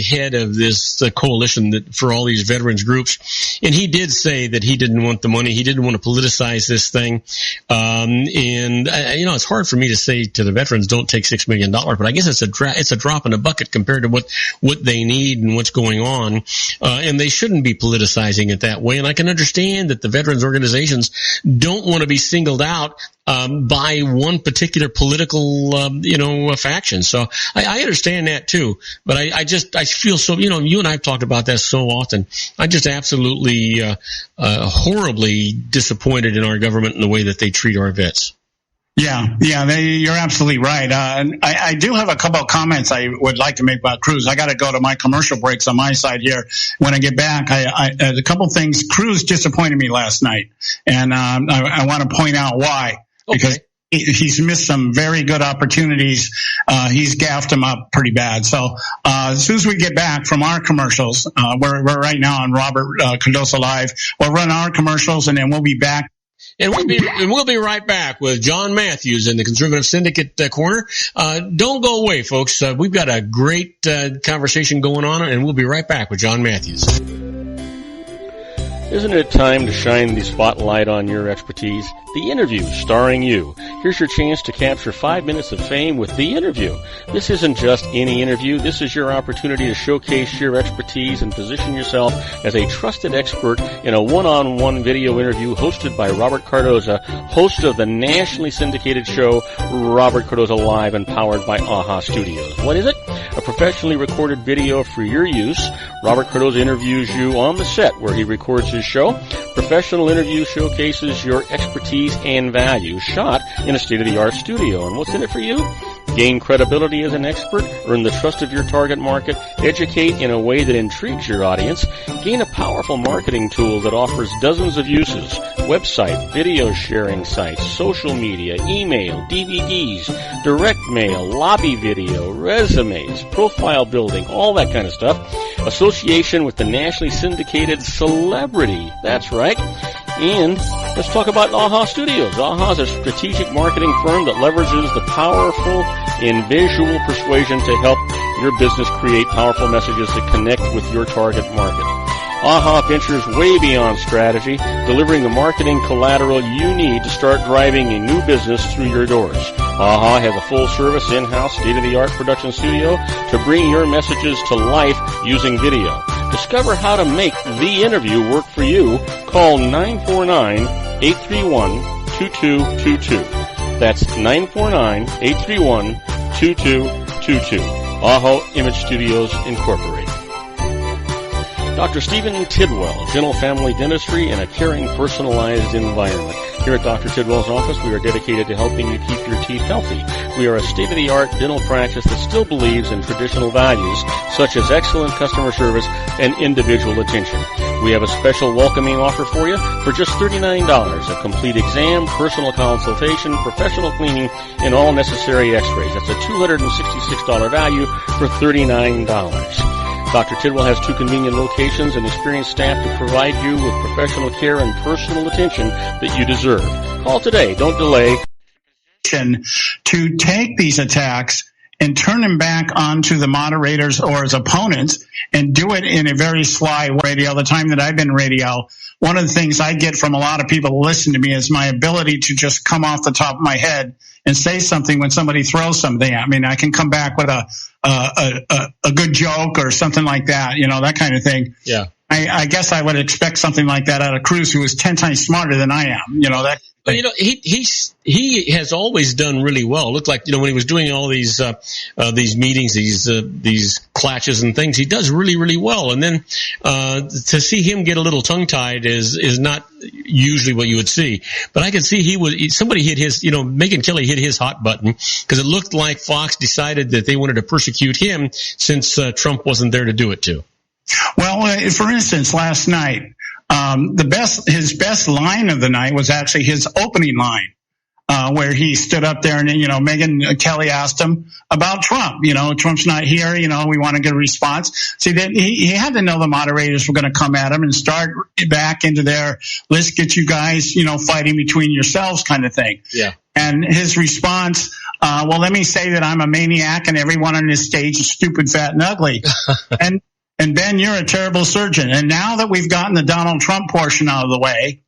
head of this coalition for all these veterans groups, and he did say that he didn't want the money. He didn't want to politicize this thing. It's hard for me to say to the veterans, don't take $6 million, but I guess it's a drop in the bucket compared to what they need and what's going on. And they shouldn't be politicizing it that way. And I can understand that the veterans organizations don't want to be singled out by one particular political, faction. So I understand that too. But I feel so, you and I have talked about that so often. I'm just absolutely, horribly disappointed in our government and the way that they treat our vets. Yeah, you're absolutely right. I do have a couple of comments I would like to make about Cruz. I got to go to my commercial breaks on my side here. When I get back, a couple of things. Cruz disappointed me last night, and I want to point out why. Okay. Because he's missed some very good opportunities. He's gaffed them up pretty bad. So as soon as we get back from our commercials, we're right now on Robert Cardoza Live. We'll run our commercials, and then we'll be back. And we'll be right back with John Matthews in the Conservative Syndicate corner. Don't go away, folks. We've got a great conversation going on, and we'll be right back with John Matthews. Isn't it time to shine the spotlight on your expertise? The Interview, starring you. Here's your chance to capture 5 minutes of fame with The Interview. This isn't just any interview. This is your opportunity to showcase your expertise and position yourself as a trusted expert in a one-on-one video interview hosted by Robert Cardoza, host of the nationally syndicated show Robert Cardoza Live and powered by AHA Studios. What is it? A professionally recorded video for your use. Robert Cardoza interviews you on the set where he records his show. Professional interview showcases your expertise and value, shot in a state-of-the-art studio. And what's in it for you? Gain credibility as an expert, earn the trust of your target market, educate in a way that intrigues your audience, gain a powerful marketing tool that offers dozens of uses, website, video sharing sites, social media, email, DVDs, direct mail, lobby video, resumes, profile building, all that kind of stuff. Association with the nationally syndicated celebrity. That's right. And let's talk about AHA Studios. AHA is a strategic marketing firm that leverages the powerful and visual persuasion to help your business create powerful messages that connect with your target market. AHA ventures way beyond strategy, delivering the marketing collateral you need to start driving a new business through your doors. AHA has a full-service, in-house, state-of-the-art production studio to bring your messages to life using video. Discover how to make The Interview work for you. Call 949-831-2222. That's 949-831-2222. AHA Image Studios, Incorporated. Dr. Stephen Tidwell, Dental Family Dentistry in a caring, personalized environment. Here at Dr. Tidwell's office, we are dedicated to helping you keep your teeth healthy. We are a state-of-the-art dental practice that still believes in traditional values, such as excellent customer service and individual attention. We have a special welcoming offer for you for just $39. A complete exam, personal consultation, professional cleaning, and all necessary x-rays. That's a $266 value for $39. Dr. Tidwell has 2 convenient locations and experienced staff to provide you with professional care and personal attention that you deserve. Call today. Don't delay. To take these attacks and turn them back onto the moderators or his opponents and do it in a very sly way. The time that I've been radio, one of the things I get from a lot of people who listen to me is my ability to just come off the top of my head and say something when somebody throws something at me. I can come back with a good joke or something like that, that kind of thing. Yeah. I guess I would expect something like that out of Cruz, who is 10 times smarter than I am. That. Well, he has always done really well. It looked like, when he was doing all these meetings, these clashes and things, he does really, really well. And then, to see him get a little tongue tied is not usually what you would see. But I could see somebody hit his, Megyn Kelly hit his hot button because it looked like Fox decided that they wanted to persecute him since Trump wasn't there to do it to. Well, for instance, last night, his best line of the night was actually his opening line, where he stood up there and, Megyn Kelly asked him about Trump. Trump's not here. We want to get a response. See, that he had to know the moderators were going to come at him and start back into their, let's get you guys, fighting between yourselves kind of thing. Yeah. And his response, well, let me say that I'm a maniac and everyone on this stage is stupid, fat, and ugly. And Ben, you're a terrible surgeon. And now that we've gotten the Donald Trump portion out of the way,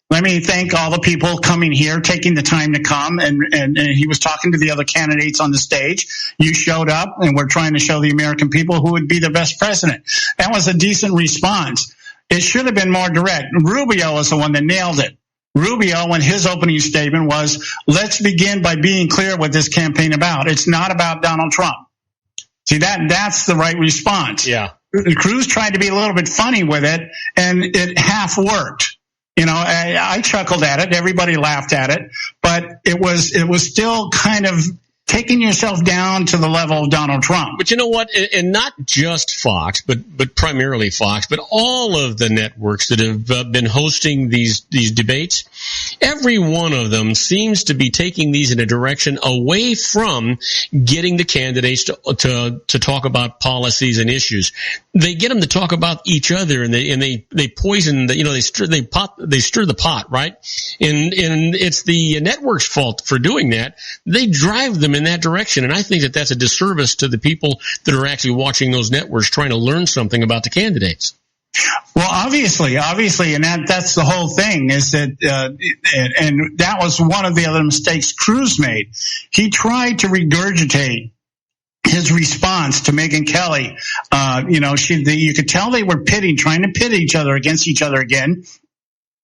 let me thank all the people coming here, taking the time to come. And he was talking to the other candidates on the stage. You showed up, and we're trying to show the American people who would be the best president. That was a decent response. It should have been more direct. Rubio was the one that nailed it. Rubio, when his opening statement was, let's begin by being clear what this campaign about. It's not about Donald Trump. See, that's the right response. Yeah. Cruz tried to be a little bit funny with it, and it half worked. I chuckled at it. Everybody laughed at it, but it was still kind of taking yourself down to the level of Donald Trump. But you know what? And not just Fox, but primarily Fox, but all of the networks that have been hosting these debates, every one of them seems to be taking these in a direction away from getting the candidates to talk about policies and issues. They get them to talk about each other, and they poison they stir the pot, right? And it's the network's fault for doing that. They drive them in that direction, and I think that that's a disservice to the people that are actually watching those networks trying to learn something about the candidates. Well, obviously, and that's the whole thing is that, and that was one of the other mistakes Cruz made. He tried to regurgitate his response to Megyn Kelly. You could tell they were trying to pit each other against each other again.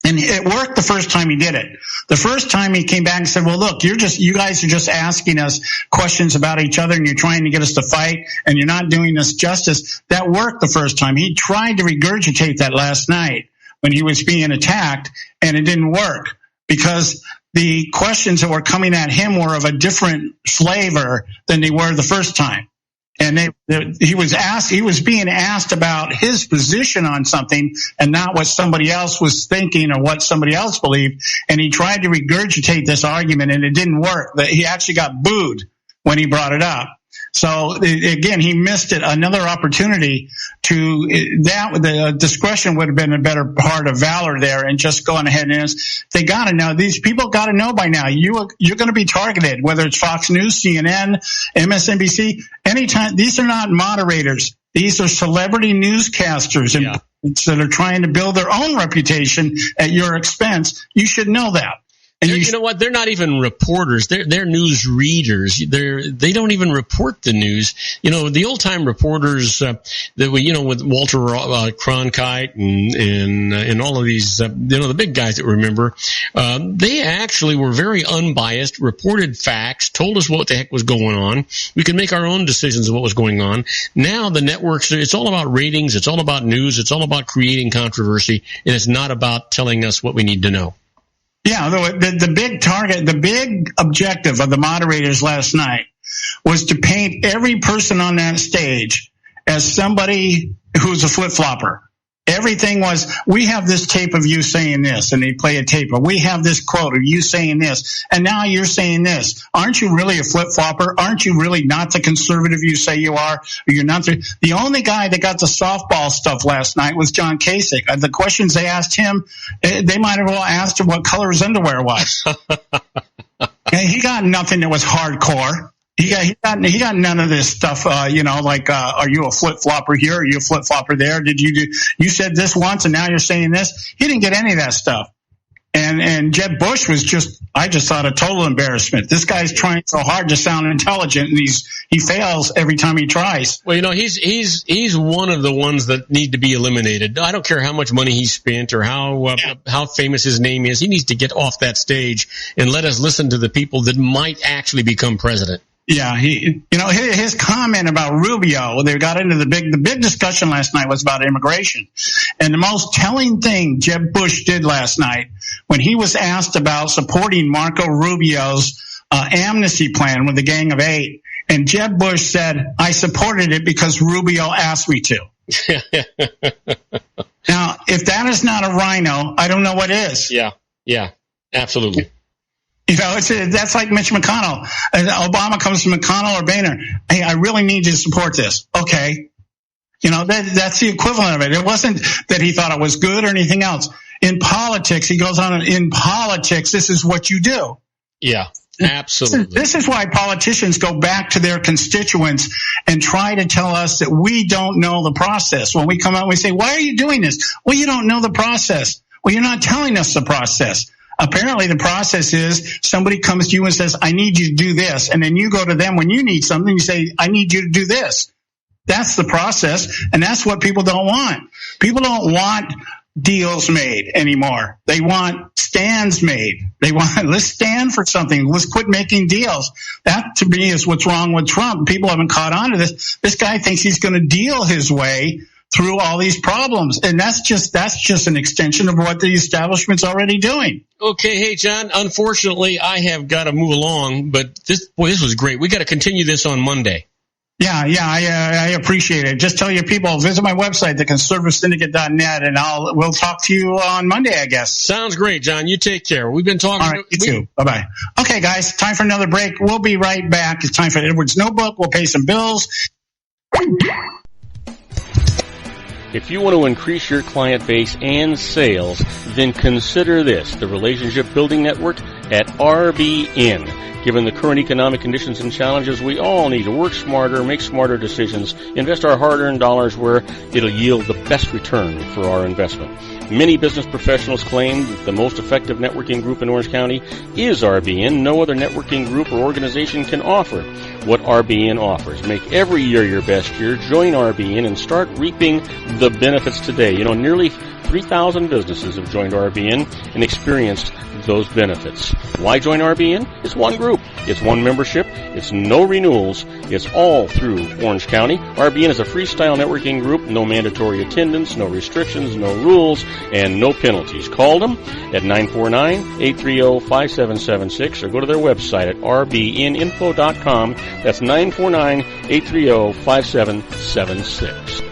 And it worked the first time he did it. The first time he came back and said, well, look, you guys are just asking us questions about each other and you're trying to get us to fight and you're not doing us justice. That worked the first time. He tried to regurgitate that last night when he was being attacked, and it didn't work because the questions that were coming at him were of a different flavor than they were the first time. And he was being asked about his position on something and not what somebody else was thinking or what somebody else believed. And he tried to regurgitate this argument, and it didn't work. He actually got booed when he brought it up. So again, he missed it. Another opportunity the discretion would have been a better part of valor there, and just going ahead and they got to know. These people got to know by now. You're going to be targeted, whether it's Fox News, CNN, MSNBC, anytime. These are not moderators. These are celebrity newscasters that are trying to build their own reputation at your expense. You should know that. And you know what? They're not even reporters. They're news readers. They don't even report the news. The old time reporters that we, with Walter Cronkite and all of these, the big guys that remember, they actually were very unbiased, reported facts, told us what the heck was going on. We could make our own decisions of what was going on. Now the networks, it's all about ratings. It's all about news. It's all about creating controversy, and it's not about telling us what we need to know. Yeah, the big target, the big objective of the moderators last night was to paint every person on that stage as somebody who's a flip-flopper. Everything was, we have this tape of you saying this, and they play a tape, or we have this quote of you saying this, and now you're saying this. Aren't you really a flip-flopper? Aren't you really not the conservative you say you are? Or you're not the only guy that got the softball stuff last night was John Kasich. The questions they asked him, they might have well asked him what color his underwear was. And he got nothing that was hardcore. He got none of this stuff, are you a flip-flopper here? Are you a flip-flopper there? You said this once and now you're saying this? He didn't get any of that stuff. And Jeb Bush was I just thought a total embarrassment. This guy's trying so hard to sound intelligent, and he fails every time he tries. Well, he's one of the ones that need to be eliminated. I don't care how much money he spent or how famous his name is. He needs to get off that stage and let us listen to the people that might actually become president. Yeah, his comment about Rubio, they got into the big discussion last night was about immigration. And the most telling thing Jeb Bush did last night when he was asked about supporting Marco Rubio's amnesty plan with the Gang of Eight, and Jeb Bush said, I supported it because Rubio asked me to. Now, if that is not a rhino, I don't know what is. Yeah, absolutely. That's like Mitch McConnell. Obama comes to McConnell or Boehner. Hey, I really need you to support this. Okay. That's the equivalent of it. It wasn't that he thought it was good or anything else. In politics, he goes on, in politics, this is what you do. Yeah, absolutely. This is why politicians go back to their constituents and try to tell us that we don't know the process. When we come out, we say, why are you doing this? Well, you don't know the process. Well, you're not telling us the process. Apparently the process is somebody comes to you and says, I need you to do this. And then you go to them when you need something, you say, I need you to do this. That's the process. And that's what people don't want. People don't want deals made anymore. They want stands made. Let's stand for something. Let's quit making deals. That to me is what's wrong with Trump. People haven't caught on to this. This guy thinks he's going to deal his way through all these problems. And that's just an extension of what the establishment's already doing. Okay. Hey, John, unfortunately, I have got to move along, but this was great. We got to continue this on Monday. Yeah, I appreciate it. Just tell your people, visit my website, theconservativesyndicate.net, and we'll talk to you on Monday, I guess. Sounds great, John. You take care. We've been talking. All right, you too. Bye-bye. Okay, guys, time for another break. We'll be right back. It's time for Edward's Notebook. We'll pay some bills. If you want to increase your client base and sales, then consider this, the Relationship Building Network at RBN. Given the current economic conditions and challenges, we all need to work smarter, make smarter decisions, invest our hard-earned dollars where it'll yield the best return for our investment. Many business professionals claim that the most effective networking group in Orange County is RBN. No other networking group or organization can offer what RBN offers. Make every year your best year. Join RBN and start reaping the benefits today. Nearly 3,000 businesses have joined RBN and experienced those benefits. Why join RBN? It's one group. It's one membership. It's no renewals. It's all through Orange County. RBN is a freestyle networking group. No mandatory attendance, no restrictions, no rules, and no penalties. Call them at 949-830-5776 or go to their website at rbninfo.com. That's 949-830-5776.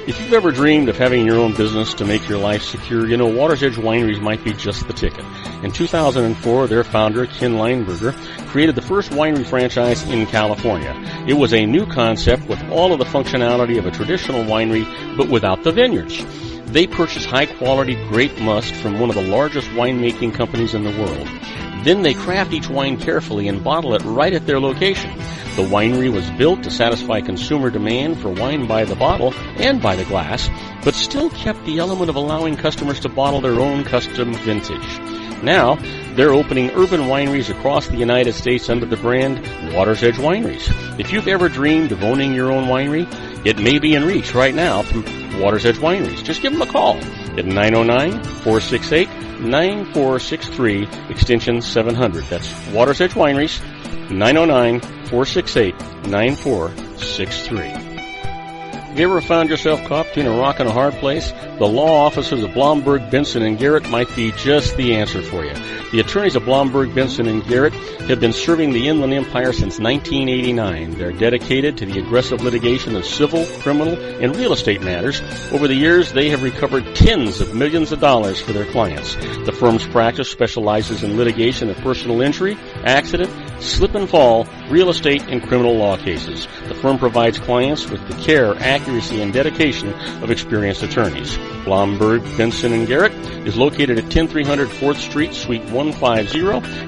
If you've ever dreamed of having your own business to make your life secure, Water's Edge Wineries might be just the ticket. In 2004, their founder, Ken Lineberger, created the first winery franchise in California. It was a new concept with all of the functionality of a traditional winery, but without the vineyards. They purchased high-quality grape must from one of the largest winemaking companies in the world. Then they craft each wine carefully and bottle it right at their location. The winery was built to satisfy consumer demand for wine by the bottle and by the glass, but still kept the element of allowing customers to bottle their own custom vintage. Now, they're opening urban wineries across the United States under the brand Water's Edge Wineries. If you've ever dreamed of owning your own winery, it may be in reach right now through Water's Edge Wineries. Just give them a call at 909-468-9463, extension 700. That's Water's Edge Wineries, 909-468-9463. Have you ever found yourself caught between a rock and a hard place? The law offices of Blomberg, Benson, & Garrett might be just the answer for you. The attorneys of Blomberg, Benson, & Garrett have been serving the Inland Empire since 1989. They're dedicated to the aggressive litigation of civil, criminal, and real estate matters. Over the years, they have recovered tens of millions of dollars for their clients. The firm's practice specializes in litigation of personal injury, accident, slip and fall, real estate, and criminal law cases. The firm provides clients with the care, accuracy, and dedication of experienced attorneys. Blomberg, Benson, & Garrett is located at 10300 4th Street, Suite 150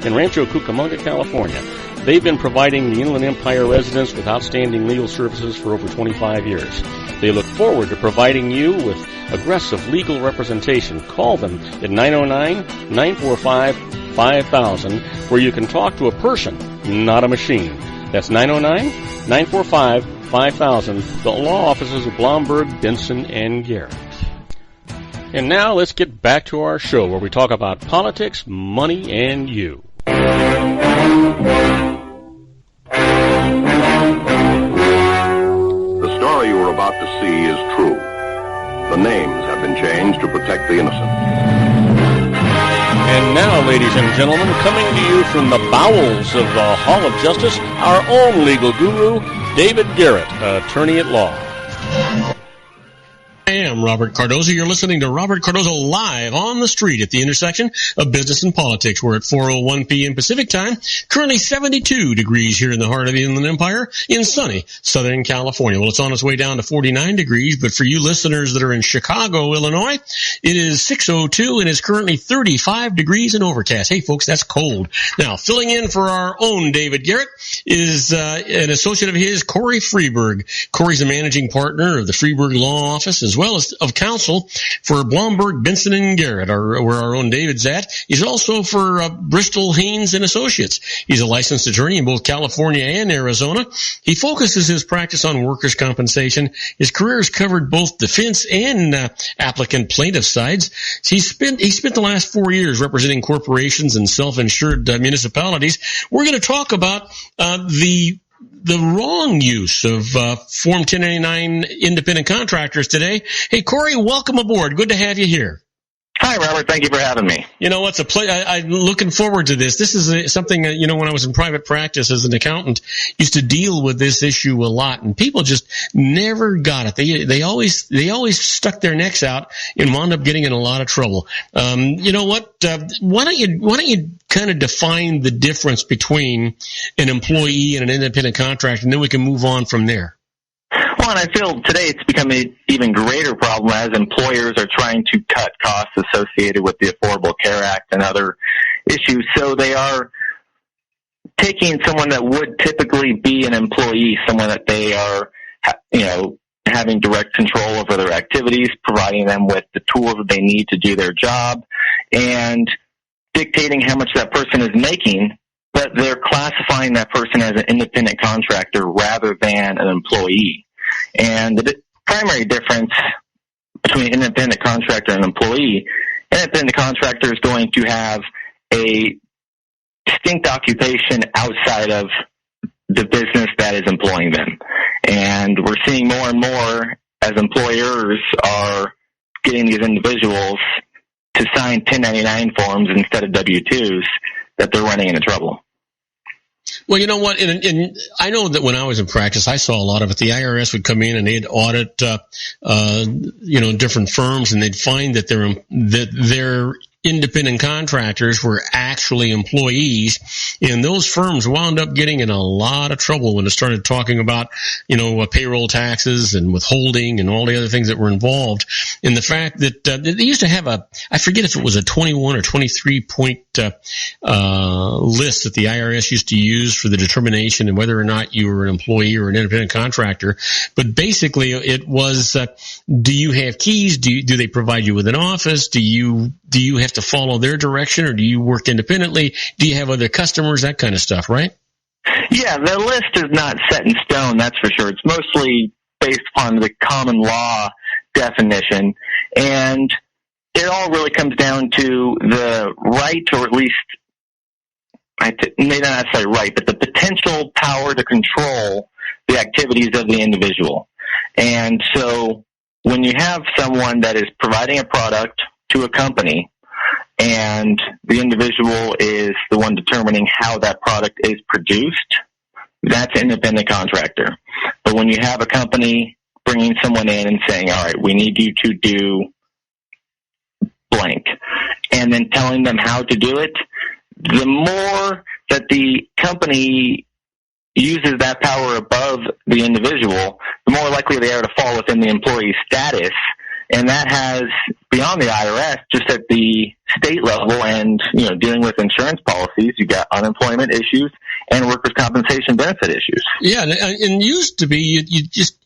in Rancho Cucamonga, California. They've been providing the Inland Empire residents with outstanding legal services for over 25 years. They look forward to providing you with aggressive legal representation. Call them at 909-945-5000, where you can talk to a person, not a machine. That's 909-945-5000, the law offices of Blomberg, Benson, and Garrett. And now let's get back to our show where we talk about politics, money, and you. The story you are about to see is true. The names have been changed to protect the innocent. And now, ladies and gentlemen, coming to you from the bowels of the Hall of Justice, our own legal guru, David Garrett, attorney at law. I am Robert Cardoza. You're listening to Robert Cardoza live on the street at the intersection of business and politics. We're at 4:01 p.m. Pacific time. Currently 72 degrees here in the heart of the Inland Empire in sunny Southern California. Well, it's on its way down to 49 degrees, but for you listeners that are in Chicago, Illinois, it is 6:02 and it's currently 35 degrees and overcast. Hey, folks, that's cold. Now, filling in for our own David Garrett is an associate of his, Corey Freeberg. Corey's a managing partner of the Freeberg Law Office, as well as of counsel for Blomberg, Benson, and Garrett, where our own David's at. He's also for Bristol, Haynes, and Associates. He's a licensed attorney in both California and Arizona. He focuses his practice on workers' compensation. His career has covered both defense and applicant plaintiff sides. He spent the last 4 years representing corporations and self-insured municipalities. We're going to talk about the wrong use of Form 1099 independent contractors today. Hey, Corey, welcome aboard. Good to have you here. Hi, Robert. Thank you for having me. You know, it's a I'm looking forward to this. This is something that, when I was in private practice as an accountant, used to deal with this issue a lot, and people just never got it. They always stuck their necks out and wound up getting in a lot of trouble. You know what? Why don't you kind of define the difference between an employee and an independent contractor, and then we can move on from there. Well, and I feel today it's become an even greater problem as employers are trying to cut costs associated with the Affordable Care Act and other issues. So they are taking someone that would typically be an employee, someone that they are, having direct control over their activities, providing them with the tools that they need to do their job, and dictating how much that person is making, but they're classifying that person as an independent contractor rather than an employee. And the primary difference between an independent contractor and an employee, an independent contractor is going to have a distinct occupation outside of the business that is employing them. And we're seeing more and more as employers are getting these individuals to sign 1099 forms instead of W-2s that they're running into trouble. Well, you know what? And I know that when I was in practice, I saw a lot of it. The IRS would come in and they'd audit, different firms, and they'd find that their independent contractors were actually employees, and those firms wound up getting in a lot of trouble when it started talking about, payroll taxes and withholding and all the other things that were involved. And the fact that they used to have I forget if it was a 21 or 23 point list that the IRS used to use for the determination of whether or not you were an employee or an independent contractor. But basically, it was, do you have keys? Do they provide you with an office? Do you have to follow their direction, or do you work independently? Do you have other customers? That kind of stuff, right? Yeah, the list is not set in stone, that's for sure. It's mostly based upon the common law definition, and it all really comes down to the right, or at least, maybe not necessarily right, but the potential power to control the activities of the individual. And so when you have someone that is providing a product to a company, and the individual is the one determining how that product is produced, that's an independent contractor. But when you have a company bringing someone in and saying, all right, we need you to do blank, and then telling them how to do it, the more that the company uses that power above the individual, the more likely they are to fall within the employee status, and that has beyond the IRS, just at the state level and, dealing with insurance policies, you got unemployment issues and workers' compensation benefit issues. Yeah, and used to be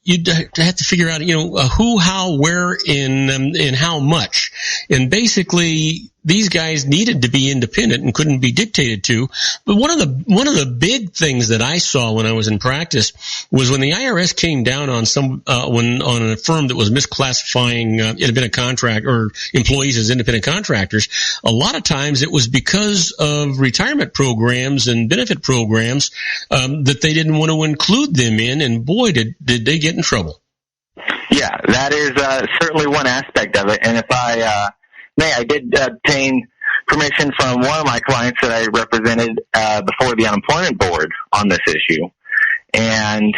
you'd have to figure out who, how, where, and how much, and basically these guys needed to be independent and couldn't be dictated to. But one of the big things that I saw when I was in practice was when the IRS came down on on a firm that was misclassifying independent contract or employees as independent contractors. A lot of times it was because of retirement programs and benefit programs that they didn't want to include them in, and boy, did they get in trouble. Yeah, that is certainly one aspect of it. And if I I did obtain permission from one of my clients that I represented before the unemployment board on this issue. And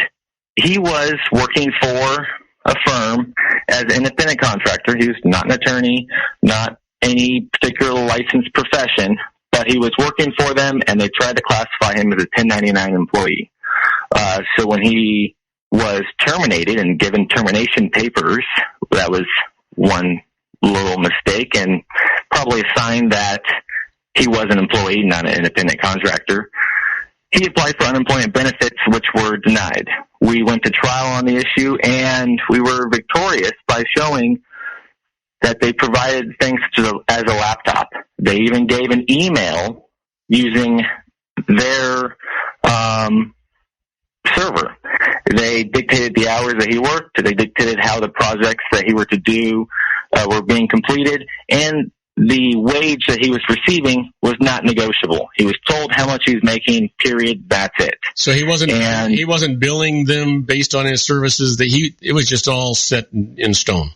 he was working for a firm as an independent contractor. He was not an attorney, not any particular licensed profession, but he was working for them, and they tried to classify him as a 1099 employee. So when he was terminated and given termination papers, that was one little mistake, and probably a sign that he was an employee, not an independent contractor. He applied for unemployment benefits, which were denied. We went to trial on the issue, and we were victorious by showing that they provided things as a laptop. They even gave an email using their server. They dictated the hours that he worked. They dictated how the projects that he were to do were being completed, and the wage that he was receiving was not negotiable. He was told how much he was making, period, that's it. So he wasn't billing them based on his services. It was just all set in stone.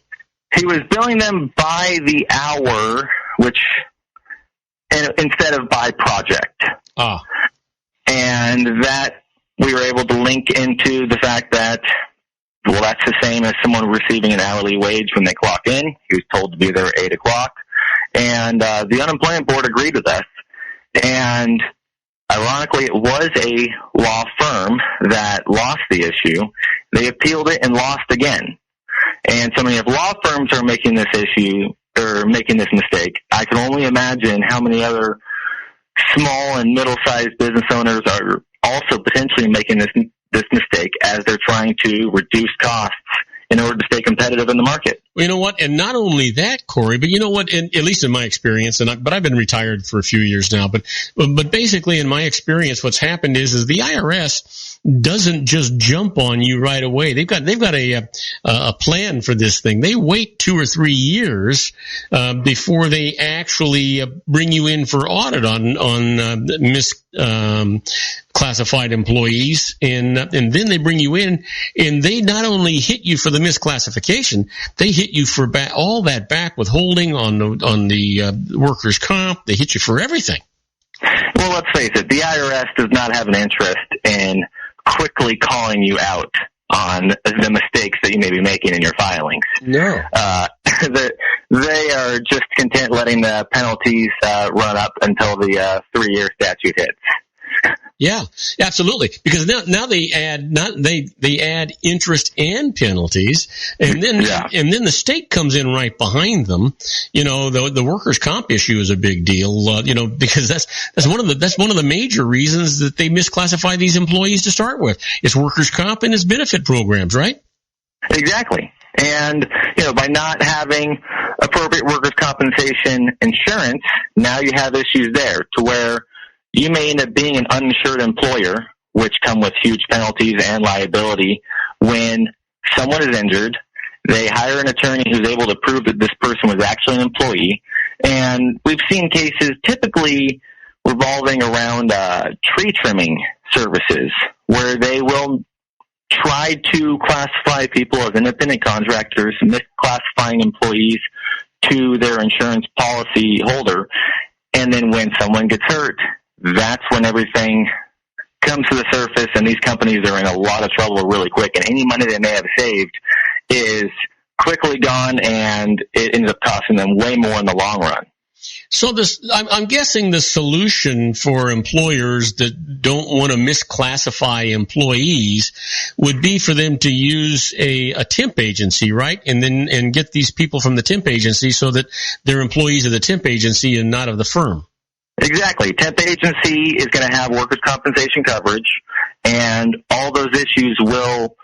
He was billing them by the hour, instead of by project. And that we were able to link into the fact that, well, that's the same as someone receiving an hourly wage when they clock in. He was told to be there at 8 o'clock. And the unemployment board agreed with us. And ironically, it was a law firm that lost the issue. They appealed it and lost again. And so many of law firms are making this issue or making this mistake. I can only imagine how many other small and middle-sized business owners are also potentially making this mistake as they're trying to reduce costs in order to stay competitive in the market. Well, you know what? And not only that, Corey, but you know what? At least in my experience, but I've been retired for a few years now. But basically, in my experience, what's happened is the IRS doesn't just jump on you right away. They've got a plan for this thing. They wait 2 or 3 years before they actually bring you in for audit on misclassified employees, and then they bring you in, and they not only hit you for the misclassification, they hit you for all that back withholding on the workers' comp. They hit you for everything. Well, let's face it, the IRS does not have an interest in quickly calling you out on the mistakes that you may be making in your filings. No. They are just content letting the penalties run up until the 3-year statute hits. Yeah, absolutely. Because now they add interest and penalties, and then the state comes in right behind them. The workers' comp issue is a big deal. Because that's one of the major reasons that they misclassify these employees to start with. It's workers' comp and it's benefit programs, right? Exactly. And by not having appropriate workers' compensation insurance, now you have issues there to where you may end up being an uninsured employer, which come with huge penalties and liability. When someone is injured, they hire an attorney who's able to prove that this person was actually an employee. And we've seen cases typically revolving around tree trimming services, where they will try to classify people as independent contractors, misclassifying employees to their insurance policy holder. And then when someone gets hurt, that's when everything comes to the surface, and these companies are in a lot of trouble really quick, and any money they may have saved is quickly gone, and it ends up costing them way more in the long run. So I'm guessing the solution for employers that don't want to misclassify employees would be for them to use a temp agency, right? And get these people from the temp agency so that they're employees of the temp agency and not of the firm. Exactly. Temp agency is going to have workers' compensation coverage, and all those issues will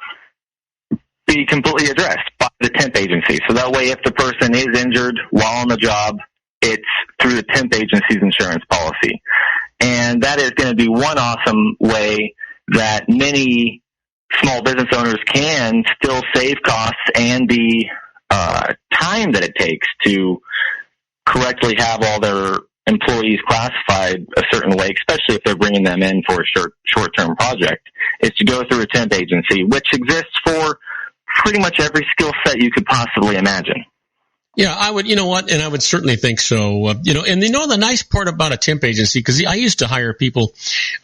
be completely addressed by the temp agency. So that way, if the person is injured while on the job, it's through the temp agency's insurance policy. And that is going to be one awesome way that many small business owners can still save costs and the time that it takes to correctly have all their employees classified a certain way, especially if they're bringing them in for a short-term project, is to go through a temp agency, which exists for pretty much every skill set you could possibly imagine. Yeah, I would, you know what, and I would certainly think so. And the nice part about a temp agency, because I used to hire people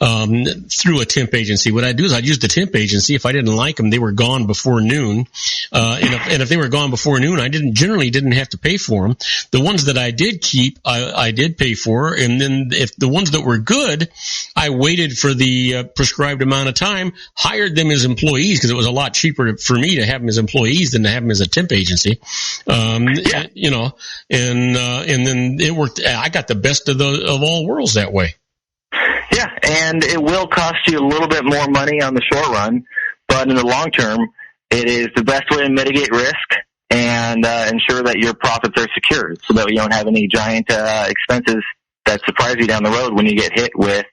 through a temp agency. What I'd do is I'd use the temp agency. If I didn't like them, they were gone before noon. And if they were gone before noon, I generally didn't have to pay for them. The ones that I did keep, I did pay for. And then if the ones that were good, I waited for the prescribed amount of time, hired them as employees, because it was a lot cheaper for me to have them as employees than to have them as a temp agency. And then it worked. I got the best of all worlds that way. Yeah, and it will cost you a little bit more money on the short run, but in the long term, it is the best way to mitigate risk and ensure that your profits are secured, so that you don't have any giant expenses that surprise you down the road when you get hit with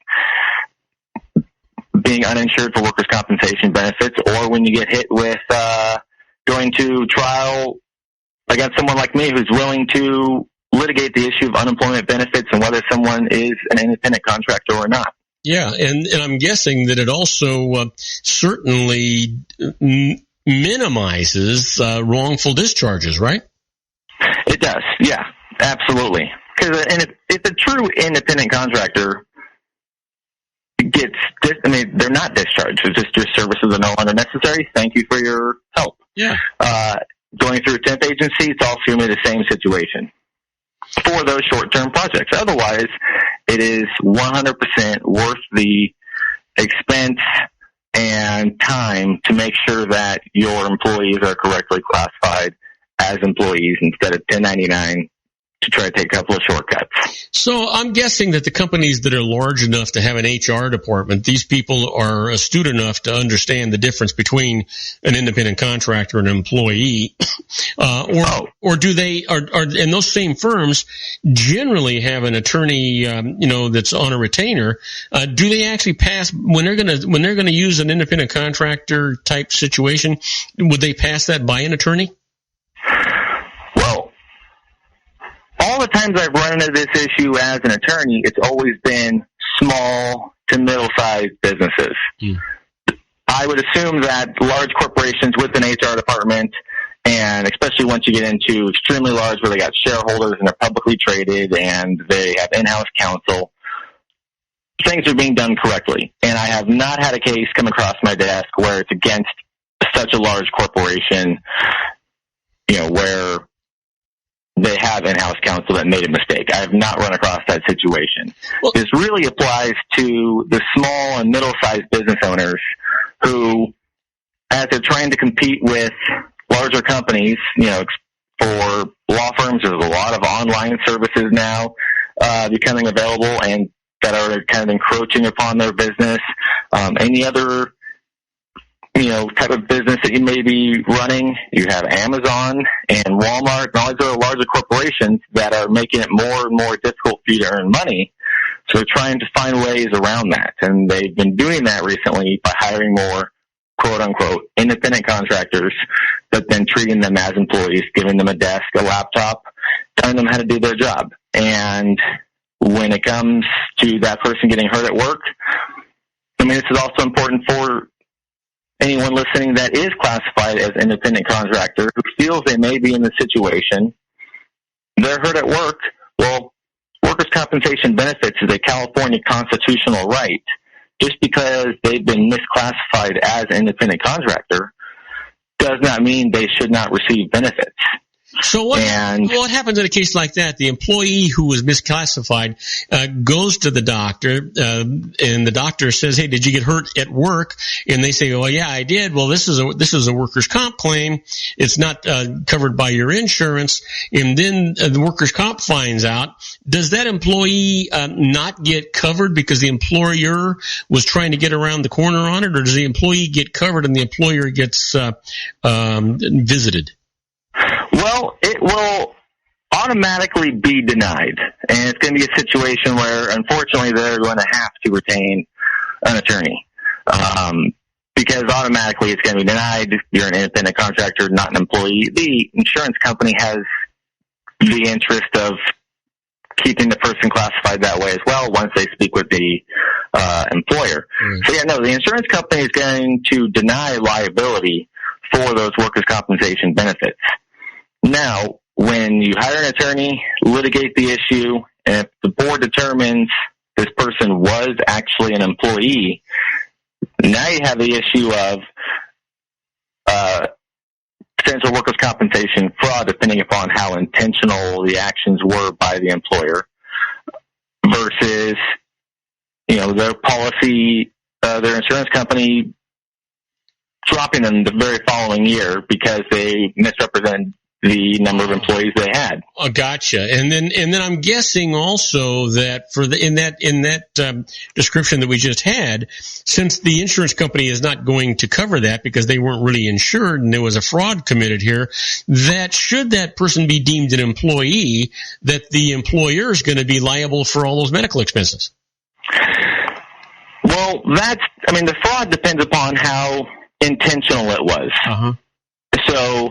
being uninsured for workers' compensation benefits, or when you get hit with going to trial against someone like me who's willing to litigate the issue of unemployment benefits and whether someone is an independent contractor or not. Yeah, and I'm guessing that it also certainly minimizes wrongful discharges, right? It does, yeah, absolutely. Because if a true independent contractor they're not discharged. It's just your services are no longer necessary. Thank you for your help. Yeah. Going through a temp agency, it's also going to be the same situation for those short-term projects. Otherwise, it is 100% worth the expense and time to make sure that your employees are correctly classified as employees instead of 1099 to try to take a couple of shortcuts. So I'm guessing that the companies that are large enough to have an HR department, these people are astute enough to understand the difference between an independent contractor and an employee, or do they? And those same firms generally have an attorney, that's on a retainer. Do they actually pass when they're going to use an independent contractor type situation? Would they pass that by an attorney? All the times I've run into this issue as an attorney, it's always been small to middle-sized businesses. I would assume that large corporations with an HR department, and especially once you get into extremely large where they got shareholders and they're publicly traded and they have in-house counsel, things are being done correctly. And I have not had a case come across my desk where it's against such a large corporation, where they have in-house counsel that made a mistake. I have not run across that situation. Well, this really applies to the small and middle-sized business owners who, as they're trying to compete with larger companies, for law firms, there's a lot of online services now becoming available and that are kind of encroaching upon their business. Any other type of business that you may be running, you have Amazon and Walmart and all these other larger corporations that are making it more and more difficult for you to earn money. So they're trying to find ways around that. And they've been doing that recently by hiring more, quote unquote, independent contractors, but then treating them as employees, giving them a desk, a laptop, telling them how to do their job. And when it comes to that person getting hurt at work, this is also important for anyone listening that is classified as independent contractor who feels they may be in the situation, they're hurt at work. Well, workers' compensation benefits is a California constitutional right. Just because they've been misclassified as independent contractor does not mean they should not receive benefits. So what happens in a case like that? The employee who was misclassified goes to the doctor, and the doctor says, "Hey, did you get hurt at work?" And they say, "Well, yeah, I did." Well, this is a workers' comp claim. It's not covered by your insurance. And then the workers' comp finds out. Does that employee not get covered because the employer was trying to get around the corner on it, or does the employee get covered and the employer gets visited? Well, it will automatically be denied, and it's going to be a situation where, unfortunately, they're going to have to retain an attorney, because automatically it's going to be denied. You're an independent contractor, not an employee. The insurance company has the interest of keeping the person classified that way as well once they speak with the employer. So, the insurance company is going to deny liability for those workers' compensation benefits. Now, when you hire an attorney, litigate the issue, and if the board determines this person was actually an employee, now you have the issue of potential workers' compensation fraud, depending upon how intentional the actions were by the employer, versus, their policy, their insurance company dropping them the very following year because they misrepresented the number of employees they had. Oh, gotcha. And then I'm guessing also that in that description that we just had, since the insurance company is not going to cover that because they weren't really insured and there was a fraud committed here, that should that person be deemed an employee, that the employer is going to be liable for all those medical expenses. Well, the fraud depends upon how intentional it was. Uh-huh. So,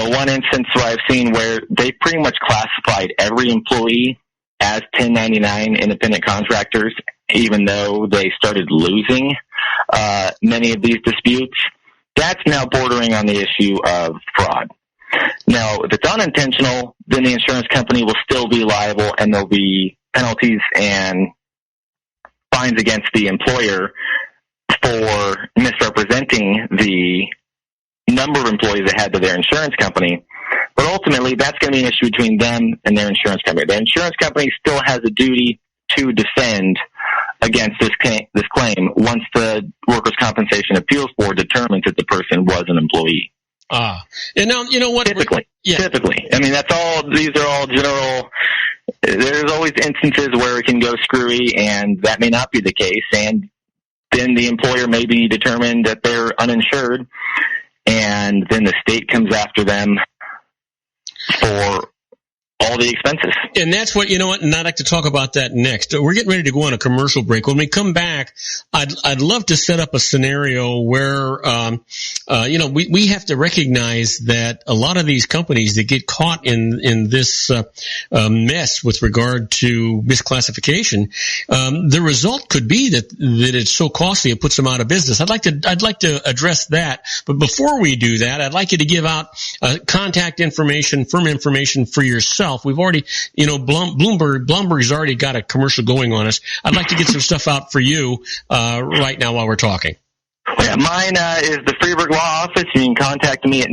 one instance where I've seen where they pretty much classified every employee as 1099 independent contractors, even though they started losing many of these disputes, that's now bordering on the issue of fraud. Now, if it's unintentional, then the insurance company will still be liable, and there'll be penalties and fines against the employer for misrepresenting the number of employees they had to their insurance company. But ultimately, that's going to be an issue between them and their insurance company. The insurance company still has a duty to defend against this claim once the Workers' Compensation Appeals Board determines that the person was an employee. And now, you know what? Typically. That's all, these are all general. There's always instances where it can go screwy, and that may not be the case. And then the employer may be determined that they're uninsured, and then the state comes after them for all the expenses. And that's what, and I'd like to talk about that next. We're getting ready to go on a commercial break. When we come back, I'd love to set up a scenario where, we have to recognize that a lot of these companies that get caught in this mess with regard to misclassification, the result could be that it's so costly it puts them out of business. I'd like to address that. But before we do that, I'd like you to give out contact information, firm information for yourself. We've already, Bloomberg's already got a commercial going on us. I'd like to get some stuff out for you right now while we're talking. Yeah, mine is the Freeburg Law Office. You can contact me at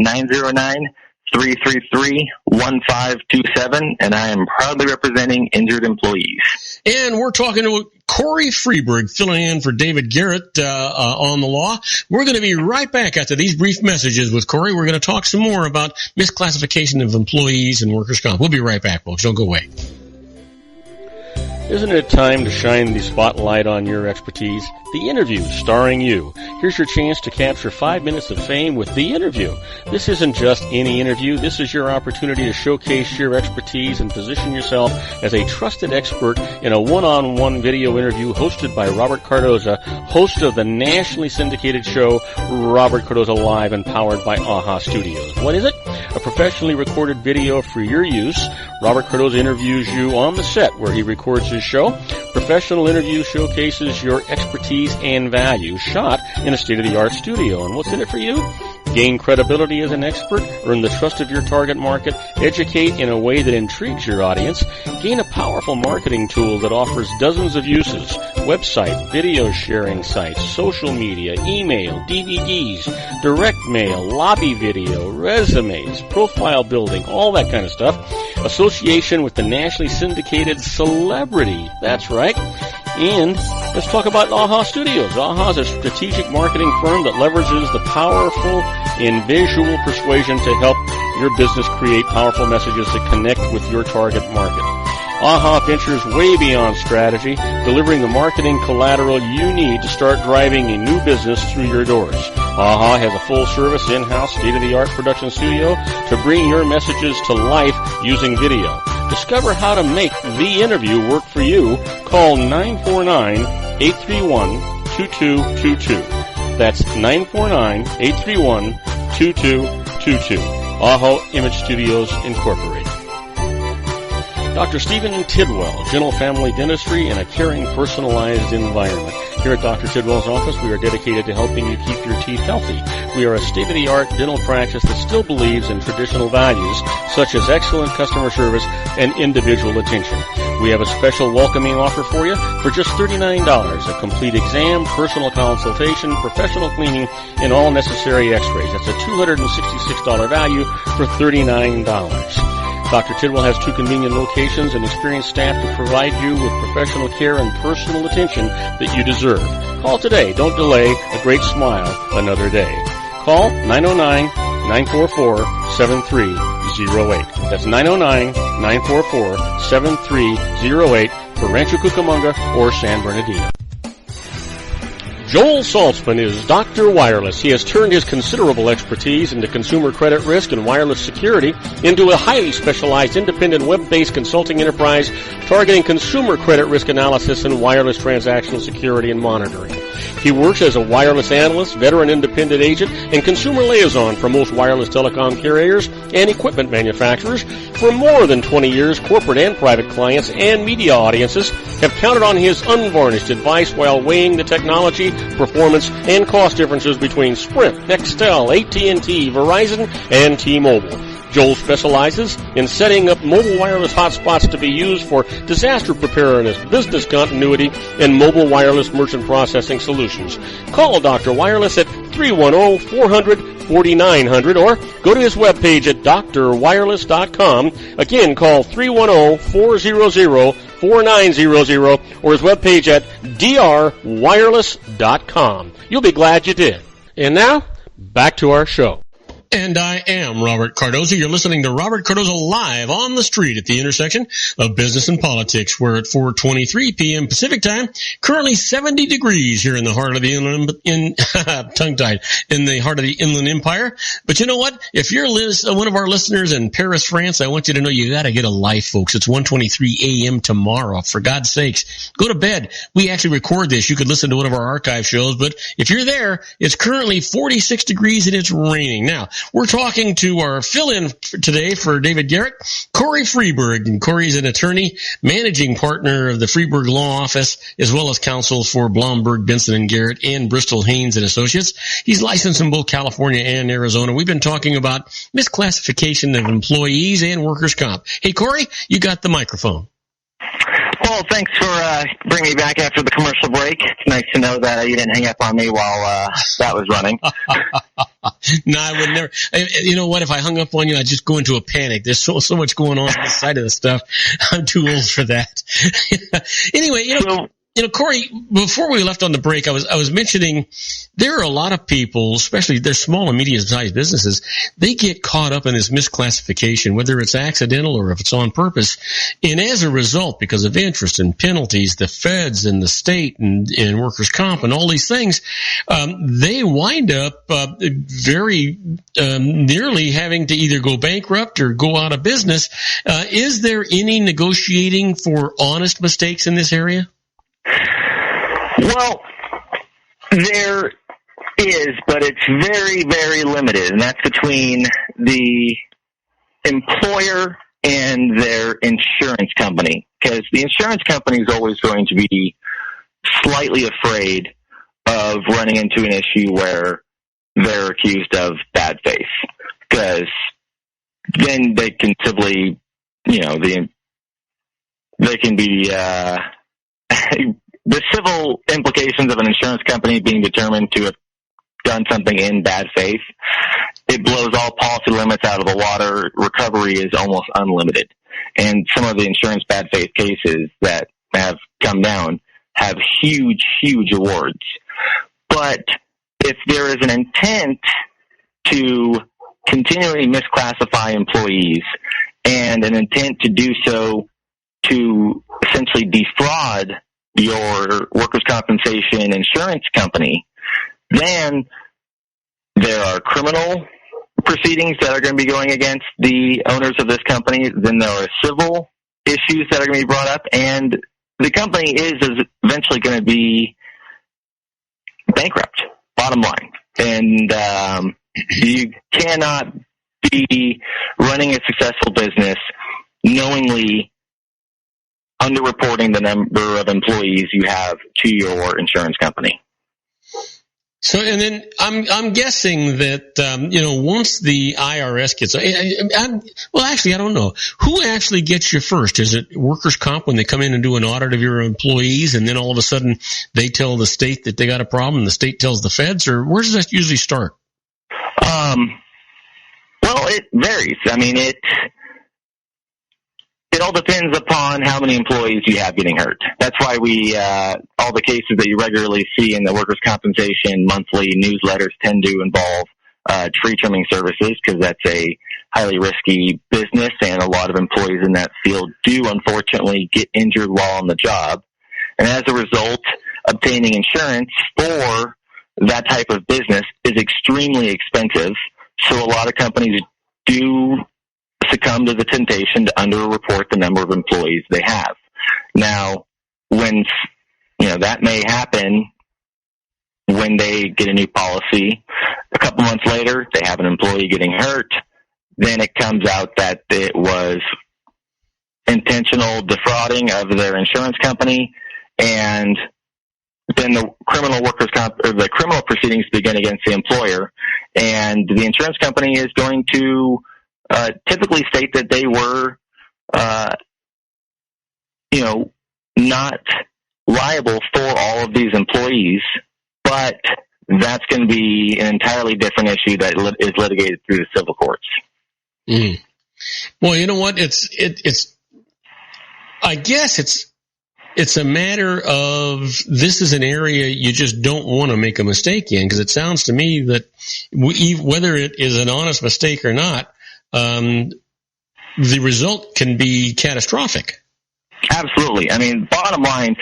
909-333-1527, and I am proudly representing injured employees. And we're talking to Corey Freeburg, filling in for David Garrett on the law. We're going to be right back after these brief messages with Corey. We're going to talk some more about misclassification of employees and workers' comp. We'll be right back, folks. Don't go away. Isn't it time to shine the spotlight on your expertise? The Interview, starring you. Here's your chance to capture 5 minutes of fame with The Interview. This isn't just any interview. This is your opportunity to showcase your expertise and position yourself as a trusted expert in a one-on-one video interview hosted by Robert Cardoza, host of the nationally syndicated show Robert Cardoza Live and powered by AHA Studios. What is it? A professionally recorded video for your use. Robert Cardoza interviews you on the set where he records his show. Professional interview showcases your expertise and value, shot in a state-of-the-art studio. And what's in it for you? Gain credibility as an expert, earn the trust of your target market, educate in a way that intrigues your audience, gain a powerful marketing tool that offers dozens of uses, website, video sharing sites, social media, email, DVDs, direct mail, lobby video, resumes, profile building, all that kind of stuff. Association with the nationally syndicated celebrity. That's right. And let's talk about AHA Studios. AHA is a strategic marketing firm that leverages the powerful and visual persuasion to help your business create powerful messages that connect with your target market. AHA ventures way beyond strategy, delivering the marketing collateral you need to start driving a new business through your doors. AHA has a full-service, in-house, state-of-the-art production studio to bring your messages to life using video. Discover how to make the interview work for you. Call 949-831-2222. That's 949-831-2222. AHA Image Studios Incorporated. Dr. Stephen Tidwell, Gentle Family Dentistry in a caring, personalized environment. Here at Dr. Tidwell's office, we are dedicated to helping you keep your teeth healthy. We are a state-of-the-art dental practice that still believes in traditional values, such as excellent customer service and individual attention. We have a special welcoming offer for you for just $39, a complete exam, personal consultation, professional cleaning, and all necessary x-rays. That's a $266 value for $39. Dr. Tidwell has 2 convenient locations and experienced staff to provide you with professional care and personal attention that you deserve. Call today. Don't delay. A great smile another day. Call 909-944-7308. That's 909-944-7308 for Rancho Cucamonga or San Bernardino. Joel Saltzman is Dr. Wireless. He has turned his considerable expertise into consumer credit risk and wireless security into a highly specialized independent web-based consulting enterprise targeting consumer credit risk analysis and wireless transactional security and monitoring. He works as a wireless analyst, veteran independent agent, and consumer liaison for most wireless telecom carriers and equipment manufacturers. For more than 20 years, corporate and private clients and media audiences have counted on his unvarnished advice while weighing the technology, performance, and cost differences between Sprint, Nextel, AT&T, Verizon, and T-Mobile. Joel specializes in setting up mobile wireless hotspots to be used for disaster preparedness, business continuity, and mobile wireless merchant processing solutions. Call Dr. Wireless at 310-400-4900 or go to his webpage at drwireless.com. Again, call 310-400-4900 or his webpage at drwireless.com. You'll be glad you did. And now, back to our show. And I am Robert Cardoza. You're listening to Robert Cardoza live on the street at the intersection of business and politics. We're at 4:23 p.m. Pacific time. Currently 70 degrees here in the heart of the inland, tongue-tied, in the heart of the Inland Empire. But you know what? If you're one of our listeners in Paris, France, I want you to know you got to get a life, folks. It's 1:23 a.m. tomorrow. For God's sakes, go to bed. We actually record this. You could listen to one of our archive shows. But if you're there, it's currently 46 degrees and it's raining. Now, we're talking to our fill-in today for David Garrett, Corey Freeberg. And Corey's an attorney, managing partner of the Freeberg Law Office, as well as counsel for Blomberg, Benson and Garrett, and Bristol Haynes and Associates. He's licensed in both California and Arizona. We've been talking about misclassification of employees and workers' comp. Hey, Corey, you got the microphone. Well, thanks for bringing me back after the commercial break. It's nice to know that you didn't hang up on me while that was running. No, I would never. You know what? If I hung up on you, I'd just go into a panic. There's so much going on this side of the stuff. I'm too old for that. Anyway, Corey, before we left on the break, I was mentioning there are a lot of people, especially they're small and medium-sized businesses, they get caught up in this misclassification, whether it's accidental or if it's on purpose. And as a result, because of interest and penalties, the feds and the state and workers' comp and all these things, they wind up very nearly having to either go bankrupt or go out of business. Is there any negotiating for honest mistakes in this area? Well, there is, but it's very, very limited, and that's between the employer and their insurance company, because the insurance company is always going to be slightly afraid of running into an issue where they're accused of bad faith, because then they can civilly, they can be the civil implications of an insurance company being determined to have done something in bad faith. It blows all policy limits out of the water. Recovery is almost unlimited. And some of the insurance bad faith cases that have come down have huge, huge awards. But if there is an intent to continually misclassify employees and an intent to do so to essentially defraud your workers' compensation insurance company, then there are criminal proceedings that are going to be going against the owners of this company. Then there are civil issues that are going to be brought up, and the company is eventually going to be bankrupt, bottom line. And you cannot be running a successful business knowingly underreporting the number of employees you have to your insurance company. So, and then I'm guessing that once the IRS gets, I don't know who actually gets you first. Is it workers' comp when they come in and do an audit of your employees, and then all of a sudden they tell the state that they got a problem, and the state tells the feds, or where does that usually start? Well, it varies. I mean, it all depends upon how many employees you have getting hurt. That's why we, all the cases that you regularly see in the workers' compensation monthly newsletters tend to involve tree trimming services, because that's a highly risky business, and a lot of employees in that field do unfortunately get injured while on the job. And as a result, obtaining insurance for that type of business is extremely expensive. So a lot of companies do succumb to the temptation to underreport the number of employees they have. Now, when that may happen when they get a new policy, a couple months later they have an employee getting hurt, then it comes out that it was intentional defrauding of their insurance company, and then the the criminal proceedings begin against the employer, and the insurance company is going to typically state that they were, not liable for all of these employees, but that's going to be an entirely different issue that is litigated through the civil courts. Mm. Well, you know what? I guess it's a matter of, this is an area you just don't want to make a mistake in, because it sounds to me that whether it is an honest mistake or not, the result can be catastrophic. Absolutely. I mean, bottom line,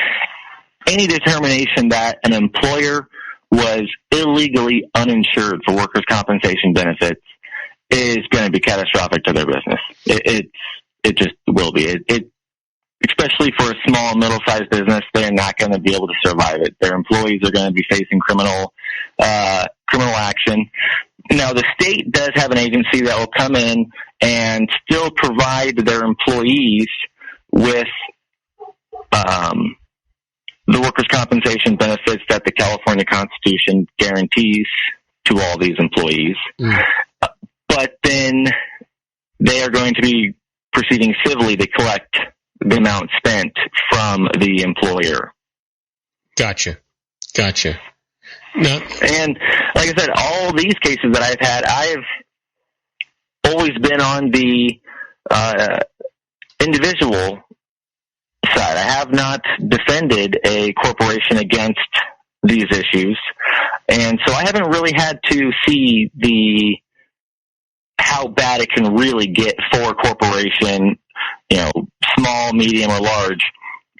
any determination that an employer was illegally uninsured for workers' compensation benefits is going to be catastrophic to their business. It just will be. Especially for a small, middle-sized business, they're not going to be able to survive it. Their employees are going to be facing criminal action. Now, the state does have an agency that will come in and still provide their employees with the workers' compensation benefits that the California Constitution guarantees to all these employees. Mm. But then they are going to be proceeding civilly to collect the amount spent from the employer. Gotcha. No. And like I said, all these cases that I've had, I've always been on the individual side. I have not defended a corporation against these issues, and so I haven't really had to see how bad it can really get for a corporation, small, medium, or large,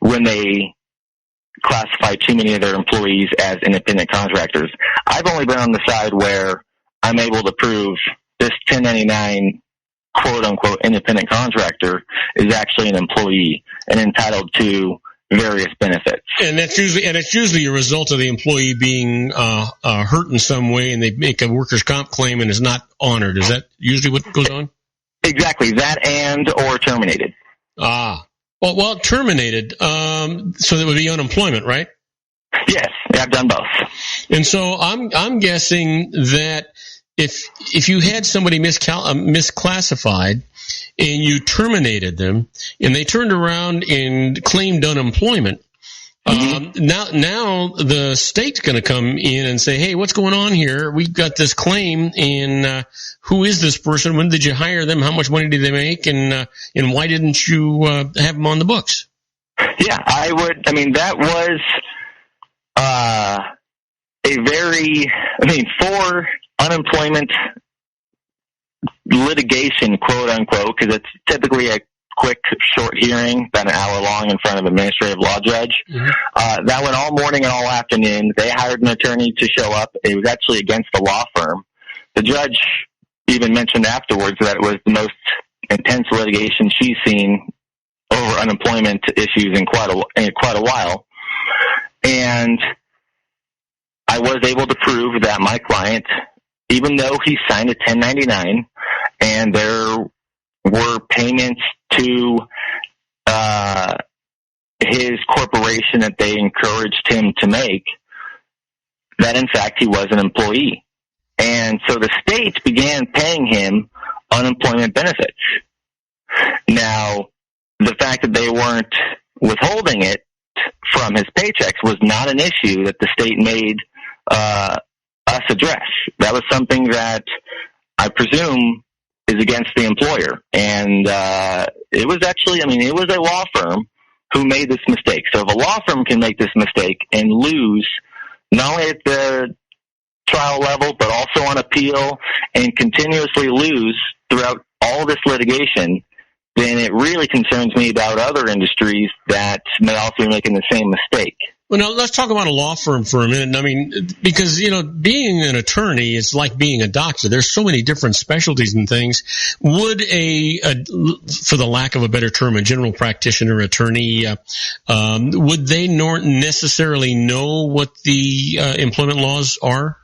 when they classify too many of their employees as independent contractors. I've only been on the side where I'm able to prove this 1099 quote-unquote independent contractor is actually an employee and entitled to various benefits. And it's usually a result of the employee being hurt in some way, and they make a workers' comp claim and is not honored. Is that usually what goes on? Exactly, that and or terminated. Well, terminated. So that would be unemployment, right? Yes, I've done both. And so I'm guessing that if you had somebody misclassified and you terminated them and they turned around and claimed unemployment, now the state's going to come in and say, hey, what's going on here? We've got this claim, and who is this person? When did you hire them? How much money did they make? And why didn't you have them on the books? Yeah, I would. I mean, that was for unemployment litigation, quote unquote, because it's typically a quick, short hearing, about an hour long in front of an administrative law judge. That went all morning and all afternoon. They hired an attorney to show up. It was actually against the law firm. The judge even mentioned afterwards that it was the most intense litigation she's seen over unemployment issues in quite a while. And I was able to prove that my client, even though he signed a 1099 and there were payments to his corporation that they encouraged him to make, that in fact he was an employee. And so the state began paying him unemployment benefits. Now, the fact that they weren't withholding it from his paychecks was not an issue that the state made us address. That was something that I presume is against the employer. And it was a law firm who made this mistake. So if a law firm can make this mistake and lose, not only at the trial level, but also on appeal, and continuously lose throughout all this litigation, then it really concerns me about other industries that may also be making the same mistake. Well, now let's talk about a law firm for a minute. I mean, because, being an attorney is like being a doctor. There's so many different specialties and things. Would for the lack of a better term, a general practitioner attorney, would they not necessarily know what the employment laws are?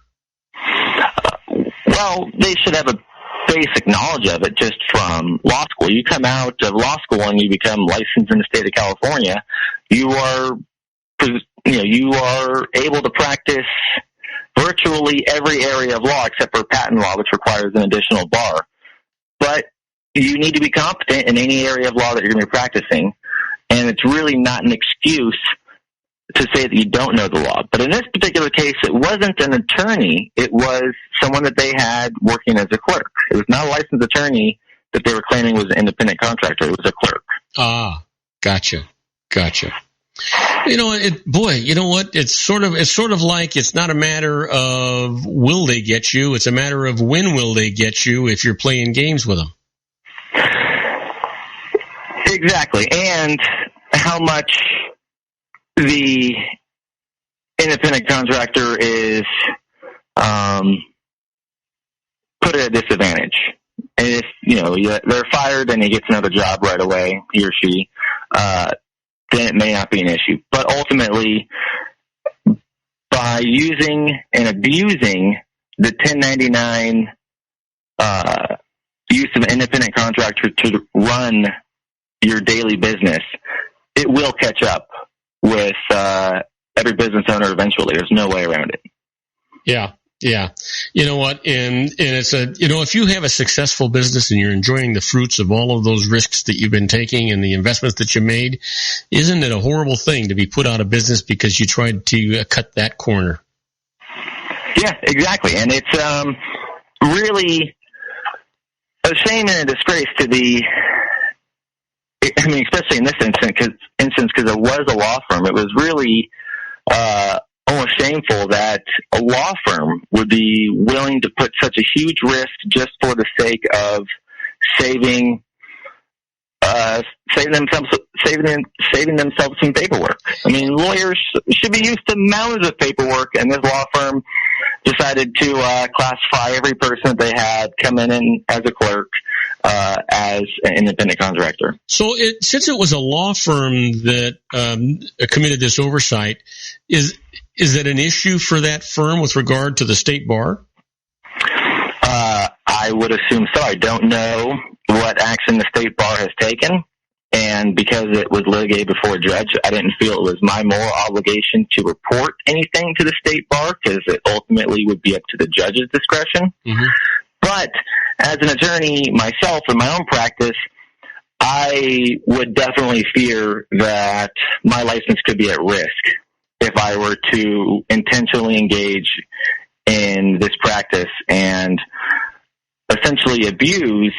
Well, they should have a basic knowledge of it just from law school. You come out of law school and you become licensed in the state of California, you are able to practice virtually every area of law except for patent law, which requires an additional bar. But you need to be competent in any area of law that you're going to be practicing, and it's really not an excuse to say that you don't know the law. But in this particular case, it wasn't an attorney. It was someone that they had working as a clerk. It was not a licensed attorney that they were claiming was an independent contractor. It was a clerk. Ah, gotcha. You know what? It's sort of like it's not a matter of will they get you. It's a matter of when will they get you if you're playing games with them. Exactly. And how much the independent contractor is put at a disadvantage. And if, they're fired and he gets another job right away, he or she, then it may not be an issue. But ultimately, by using and abusing the 1099 use of an independent contractor to run your daily business, it will catch up with every business owner eventually. There's no way around it. Yeah. You know what? And it's if you have a successful business and you're enjoying the fruits of all of those risks that you've been taking and the investments that you made, isn't it a horrible thing to be put out of business because you tried to cut that corner? Yeah, exactly. And it's really a shame and a disgrace to especially in this instance, because it was a law firm. It was really almost shameful that a law firm would be willing to put such a huge risk just for the sake of saving themselves some paperwork. I mean, lawyers should be used to mounds of paperwork, and this law firm decided to classify every person that they had come in as a clerk as an independent contractor. So since it was a law firm that committed this oversight, is that an issue for that firm with regard to the state bar? I would assume so. I don't know what action the state bar has taken. And because it was litigated before a judge, I didn't feel it was my moral obligation to report anything to the state bar, because it ultimately would be up to the judge's discretion. Mm-hmm. But as an attorney myself in my own practice, I would definitely fear that my license could be at risk if I were to intentionally engage in this practice and essentially abuse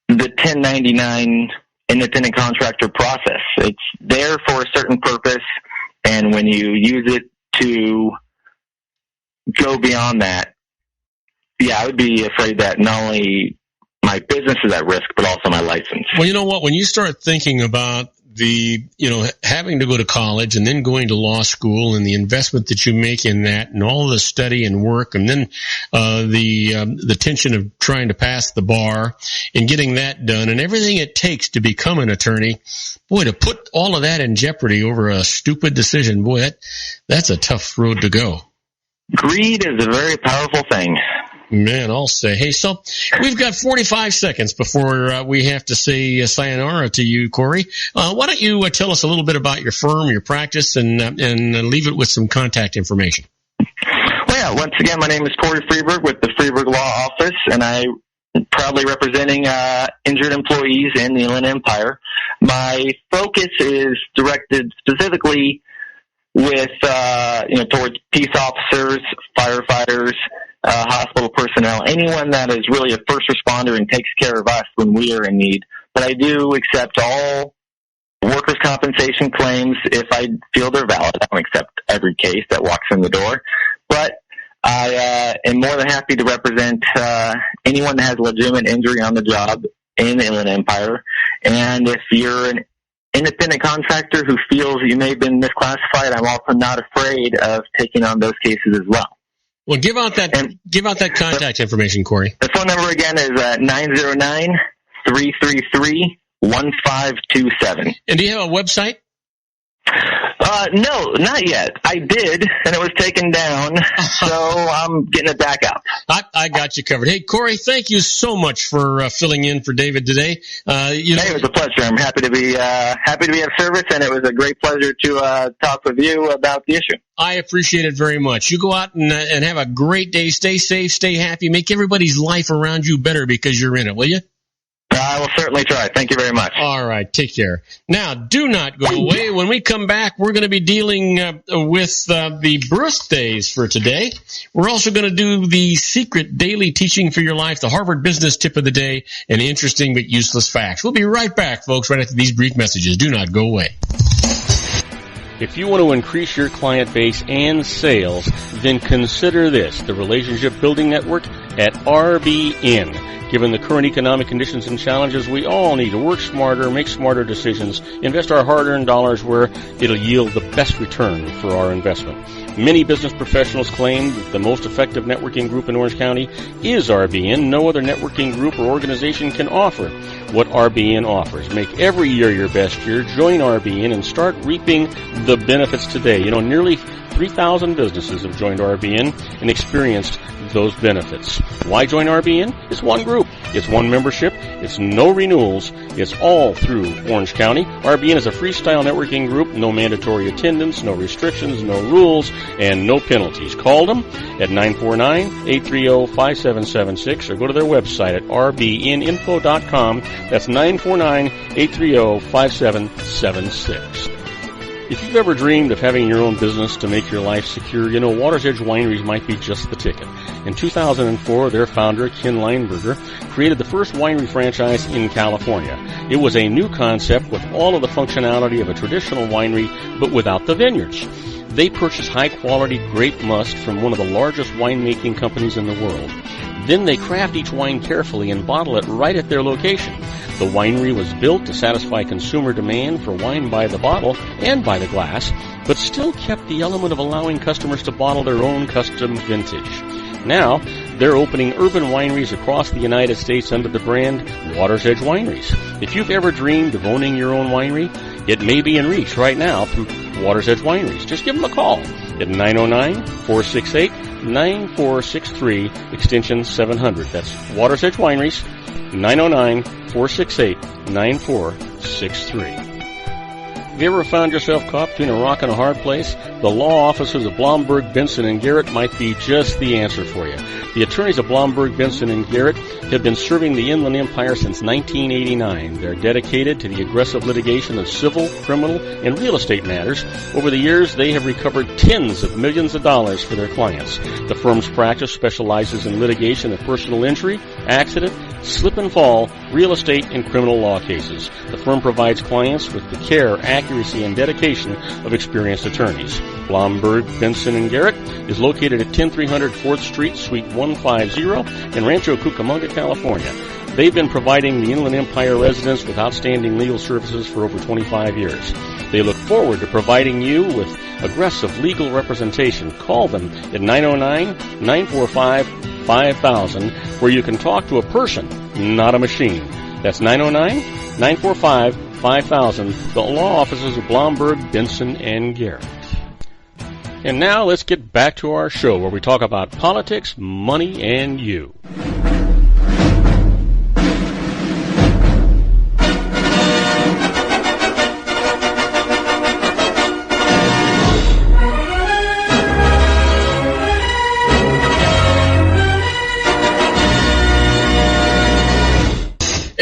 the 1099 independent contractor process. It's there for a certain purpose, and when you use it to go beyond that, I would be afraid that not only my business is at risk, but also my license. Well, you know what? When you start thinking about having to go to college and then going to law school and the investment that you make in that and all of the study and work and then the tension of trying to pass the bar and getting that done and everything it takes to become an attorney, boy, to put all of that in jeopardy over a stupid decision, boy, that's a tough road to go. Greed is a very powerful thing. Man, I'll say. Hey, so we've got 45 seconds before we have to say sayonara to you, Corey. Why don't you tell us a little bit about your firm, your practice, and leave it with some contact information? Well, once again, my name is Corey Freeberg with the Freeberg Law Office, and I'm proudly representing injured employees in the Inland Empire. My focus is directed specifically with towards peace officers, firefighters, hospital personnel, anyone that is really a first responder and takes care of us when we are in need. But I do accept all workers' compensation claims if I feel they're valid. I don't accept every case that walks in the door. But I am more than happy to represent anyone that has legitimate injury on the job in the Inland Empire. And if you're an independent contractor who feels you may have been misclassified, I'm also not afraid of taking on those cases as well. Well, give out that contact information, Corey. The phone number again is 909-333-1527. And do you have a website? No, not yet. I did, and it was taken down, so I'm getting it back up. I got you covered. Hey, Corey, thank you so much for filling in for David today. It was a pleasure. I'm happy to be of service, and it was a great pleasure to talk with you about the issue. I appreciate it very much. You go out and have a great day. Stay safe, stay happy, make everybody's life around you better because you're in it, will you? I will certainly try. Thank you very much. All right. Take care. Now, do not go away. When we come back, we're going to be dealing with the birthdays for today. We're also going to do the secret daily teaching for your life, the Harvard Business Tip of the Day, and interesting but useless facts. We'll be right back, folks, right after these brief messages. Do not go away. If you want to increase your client base and sales, then consider this, the Relationship Building Network at RBN. Given the current economic conditions and challenges, we all need to work smarter, make smarter decisions, invest our hard-earned dollars where it'll yield the best return for our investment. Many business professionals claim that the most effective networking group in Orange County is RBN. No other networking group or organization can offer what RBN offers. Make every year your best year. Join RBN and start reaping the benefits today. Nearly 3,000 businesses have joined RBN and experienced those benefits. Why join RBN? It's one group. It's one membership. It's no renewals. It's all through Orange County. RBN is a freestyle networking group. No mandatory attendance, no restrictions, no rules, and no penalties. Call them at 949-830-5776 or go to their website at rbninfo.com. That's 949-830-5776. If you've ever dreamed of having your own business to make your life secure, Water's Edge Wineries might be just the ticket. In 2004, their founder, Ken Leinberger, created the first winery franchise in California. It was a new concept with all of the functionality of a traditional winery, but without the vineyards. They purchase high-quality grape must from one of the largest winemaking companies in the world. Then they craft each wine carefully and bottle it right at their location. The winery was built to satisfy consumer demand for wine by the bottle and by the glass, but still kept the element of allowing customers to bottle their own custom vintage. Now, they're opening urban wineries across the United States under the brand Water's Edge Wineries. If you've ever dreamed of owning your own winery, it may be in reach right now through Water's Edge Wineries. Just give them a call at 909-468-9463, extension 700. That's Water's Edge Wineries, 909-468-9463. 888-848-5863. Have you ever found yourself caught between a rock and a hard place? The law offices of Blomberg, Benson & Garrett might be just the answer for you. The attorneys of Blomberg, Benson & Garrett have been serving the Inland Empire since 1989. They're dedicated to the aggressive litigation of civil, criminal, and real estate matters. Over the years, they have recovered tens of millions of dollars for their clients. The firm's practice specializes in litigation of personal injury, accident, slip and fall, real estate, and criminal law cases. The firm provides clients with the care, accuracy, and dedication of experienced attorneys. Blomberg, Benson & Garrett is located at 10300 4th Street, Suite 150 in Rancho Cucamonga, California. They've been providing the Inland Empire residents with outstanding legal services for over 25 years. They look forward to providing you with aggressive legal representation. Call them at 909-945-5000, where you can talk to a person, not a machine. That's 909-945-5000, the law offices of Blomberg, Benson & Garrett. And now let's get back to our show where we talk about politics, money, and you.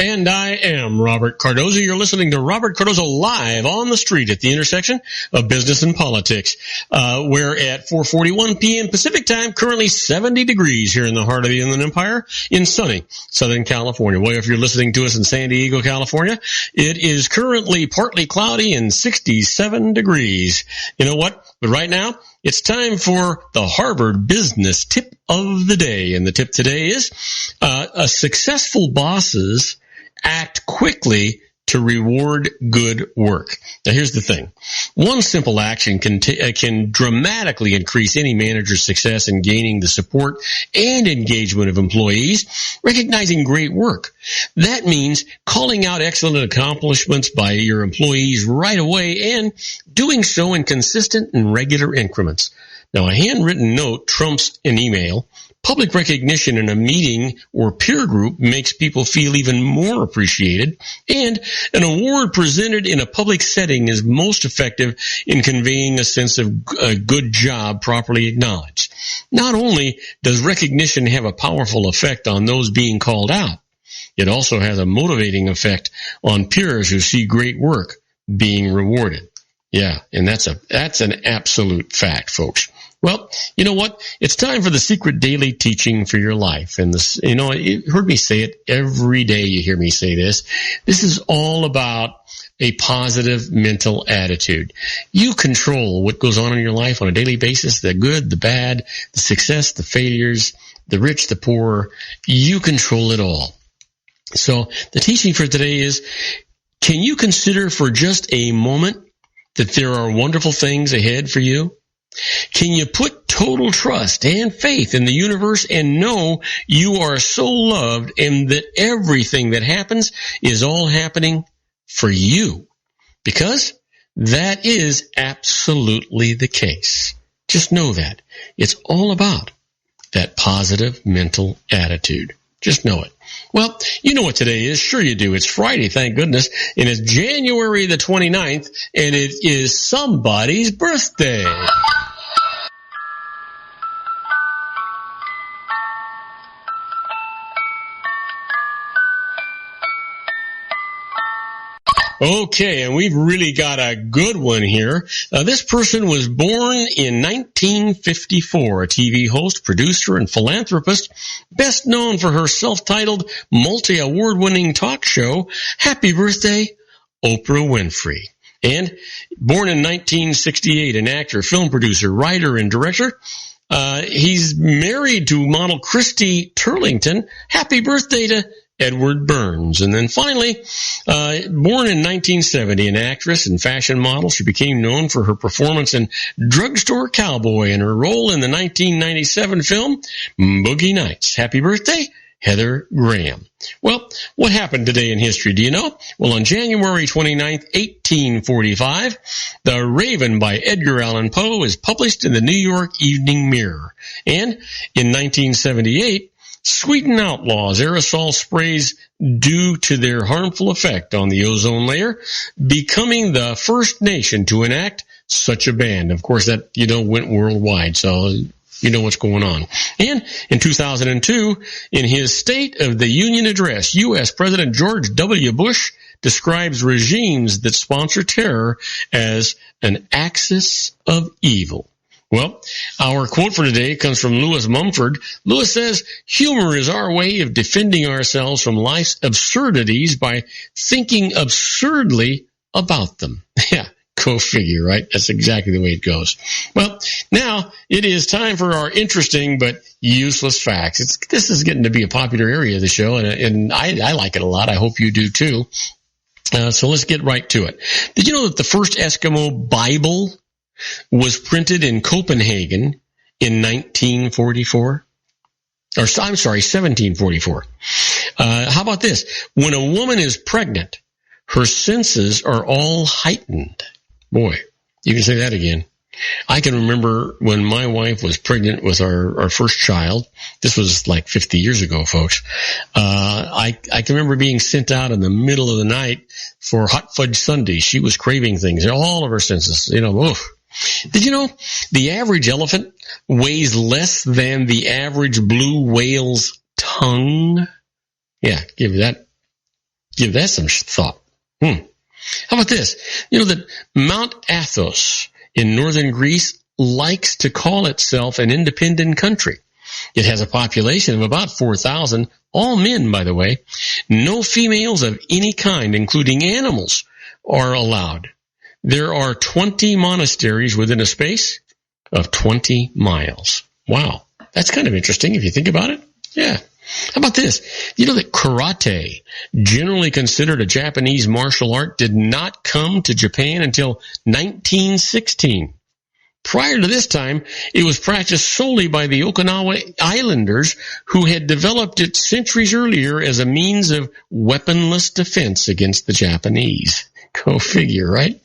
And I am Robert Cardoza. You're listening to Robert Cardoza live on the street at the intersection of business and politics. We're at 4:41 p.m. Pacific time, currently 70 degrees here in the heart of the Inland Empire in sunny Southern California. Well, if you're listening to us in San Diego, California, it is currently partly cloudy and 67 degrees. You know what? But right now, it's time for the Harvard Business Tip of the Day. And the tip today is successful bosses act quickly to reward good work. Now, here's the thing. One simple action can dramatically increase any manager's success in gaining the support and engagement of employees, recognizing great work. That means calling out excellent accomplishments by your employees right away and doing so in consistent and regular increments. Now, a handwritten note trumps an email. Public recognition in a meeting or peer group makes people feel even more appreciated, and an award presented in a public setting is most effective in conveying a sense of a good job properly acknowledged. Not only does recognition have a powerful effect on those being called out, it also has a motivating effect on peers who see great work being rewarded. Yeah, and that's an absolute fact, folks. Well, you know what? It's time for the secret daily teaching for your life. And this, you heard me say it every day. You hear me say this. This is all about a positive mental attitude. You control what goes on in your life on a daily basis, the good, the bad, the success, the failures, the rich, the poor. You control it all. So the teaching for today is, can you consider for just a moment that there are wonderful things ahead for you? Can you put total trust and faith in the universe and know you are so loved and that everything that happens is all happening for you? Because that is absolutely the case. Just know that. It's all about that positive mental attitude. Just know it. Well, you know what today is. Sure you do. It's Friday, thank goodness. And it's January the 29th, and it is somebody's birthday. Okay, and we've really got a good one here. This person was born in 1954, a TV host, producer, and philanthropist, best known for her self-titled multi-award-winning talk show, Happy Birthday, Oprah Winfrey. And born in 1968, an actor, film producer, writer, and director. He's married to model Christy Turlington. Happy birthday to Edward Burns. And then finally, born in 1970, an actress and fashion model, she became known for her performance in Drugstore Cowboy and her role in the 1997 film Boogie Nights. Happy birthday, Heather Graham. Well, what happened today in history, do you know? Well, on January 29th, 1845, The Raven by Edgar Allan Poe is published in the New York Evening Mirror. And in 1978, Sweden outlaws aerosol sprays due to their harmful effect on the ozone layer, becoming the first nation to enact such a ban. Of course, that, went worldwide, so you know what's going on. And in 2002, in his State of the Union address, U.S. President George W. Bush describes regimes that sponsor terror as an axis of evil. Well, our quote for today comes from Lewis Mumford. Lewis says, humor is our way of defending ourselves from life's absurdities by thinking absurdly about them. Yeah, go figure, right? That's exactly the way it goes. Well, now it is time for our interesting but useless facts. This is getting to be a popular area of the show, and I like it a lot. I hope you do too. So let's get right to it. Did you know that the first Eskimo Bible was printed in Copenhagen in 1944? Or, I'm sorry, 1744. How about this? When a woman is pregnant, her senses are all heightened. Boy, you can say that again. I can remember when my wife was pregnant with our first child. This was like 50 years ago, folks. I can remember being sent out in the middle of the night for hot fudge sundaes. She was craving things. All of her senses, oof. Did you know the average elephant weighs less than the average blue whale's tongue? Yeah, give that some thought. How about this? You know that Mount Athos in northern Greece likes to call itself an independent country. It has a population of about 4,000, all men, by the way. No females of any kind, including animals, are allowed. There are 20 monasteries within a space of 20 miles. Wow, that's kind of interesting if you think about it. Yeah. How about this? You know that karate, generally considered a Japanese martial art, did not come to Japan until 1916. Prior to this time, it was practiced solely by the Okinawa Islanders, who had developed it centuries earlier as a means of weaponless defense against the Japanese. Go figure, right?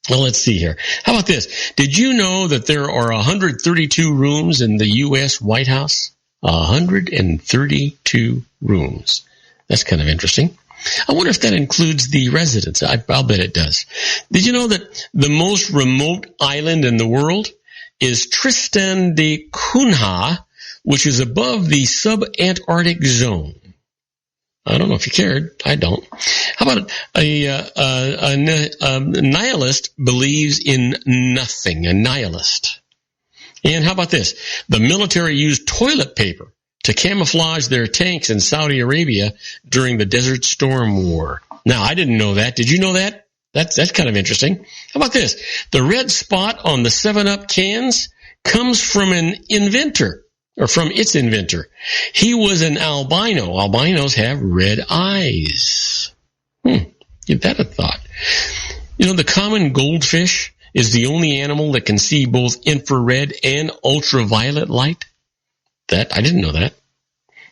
Well, let's see here. How about this? Did you know that there are 132 rooms in the U.S. White House? 132 rooms. That's kind of interesting. I wonder if that includes the residents. I'll bet it does. Did you know that the most remote island in the world is Tristan da Cunha, which is above the subantarctic zone? I don't know if you cared. I don't. How about a nihilist believes in nothing, a nihilist? And how about this? The military used toilet paper to camouflage their tanks in Saudi Arabia during the Desert Storm War. Now, I didn't know that. Did you know that? That's kind of interesting. How about this? The red spot on the 7-Up cans comes from an inventor, or from its inventor. He was an albino. Albinos have red eyes. Give that a thought. You know, the common goldfish is the only animal that can see both infrared and ultraviolet light. I didn't know that.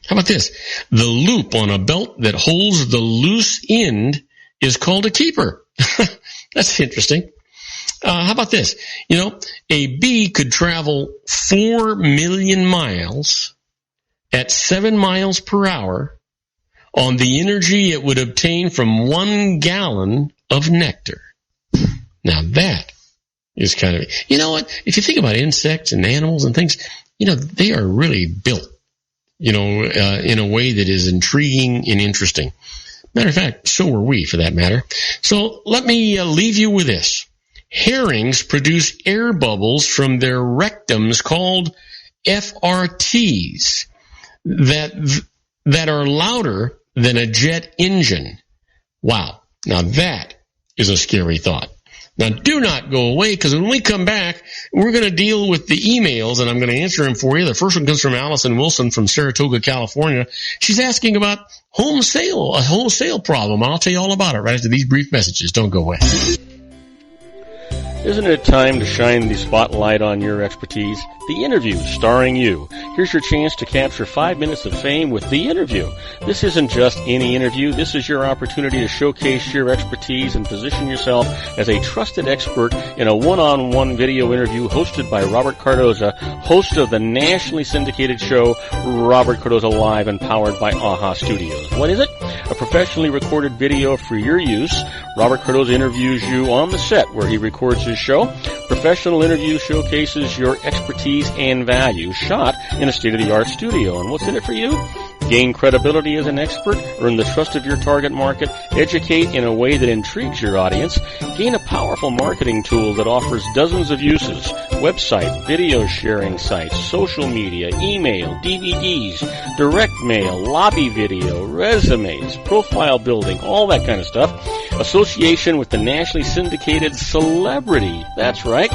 How about this? The loop on a belt that holds the loose end is called a keeper. That's interesting. How about this? You know, a bee could travel 4 million miles at 7 miles per hour on the energy it would obtain from 1 gallon of nectar. Now that is kind of, you know what? If you think about insects and animals and things, you know, they are really built, you know, in a way that is intriguing and interesting. Matter of fact, so are we, for that matter. So let me leave you with this. Herrings produce air bubbles from their rectums called FRTs that are louder than a jet engine. Wow. Now that is a scary thought. Now, do not go away, because when we come back, we're going to deal with the emails, and I'm going to answer them for you. The first one comes from Allison Wilson from Saratoga, California. She's asking about a wholesale problem. I'll tell you all about it right after these brief messages. Don't go away. Isn't it time to shine the spotlight on your expertise? The Interview, starring you. Here's your chance to capture 5 minutes of fame with The Interview. This isn't just any interview. This is your opportunity to showcase your expertise and position yourself as a trusted expert in a one-on-one video interview hosted by Robert Cardoza, host of the nationally syndicated show Robert Cardoza Live and powered by AHA Studios. What is it? A professionally recorded video for your use. Robert Cardoza interviews you on the set where he records his show. Professional interview showcases your expertise and value, shot in a state-of-the-art studio. And what's in it for you? Gain credibility as an expert, earn the trust of your target market, educate in a way that intrigues your audience, gain a powerful marketing tool that offers dozens of uses, website, video sharing sites, social media, email, DVDs, direct mail, lobby video, resumes, profile building, all that kind of stuff. Association with the nationally syndicated celebrity. That's right.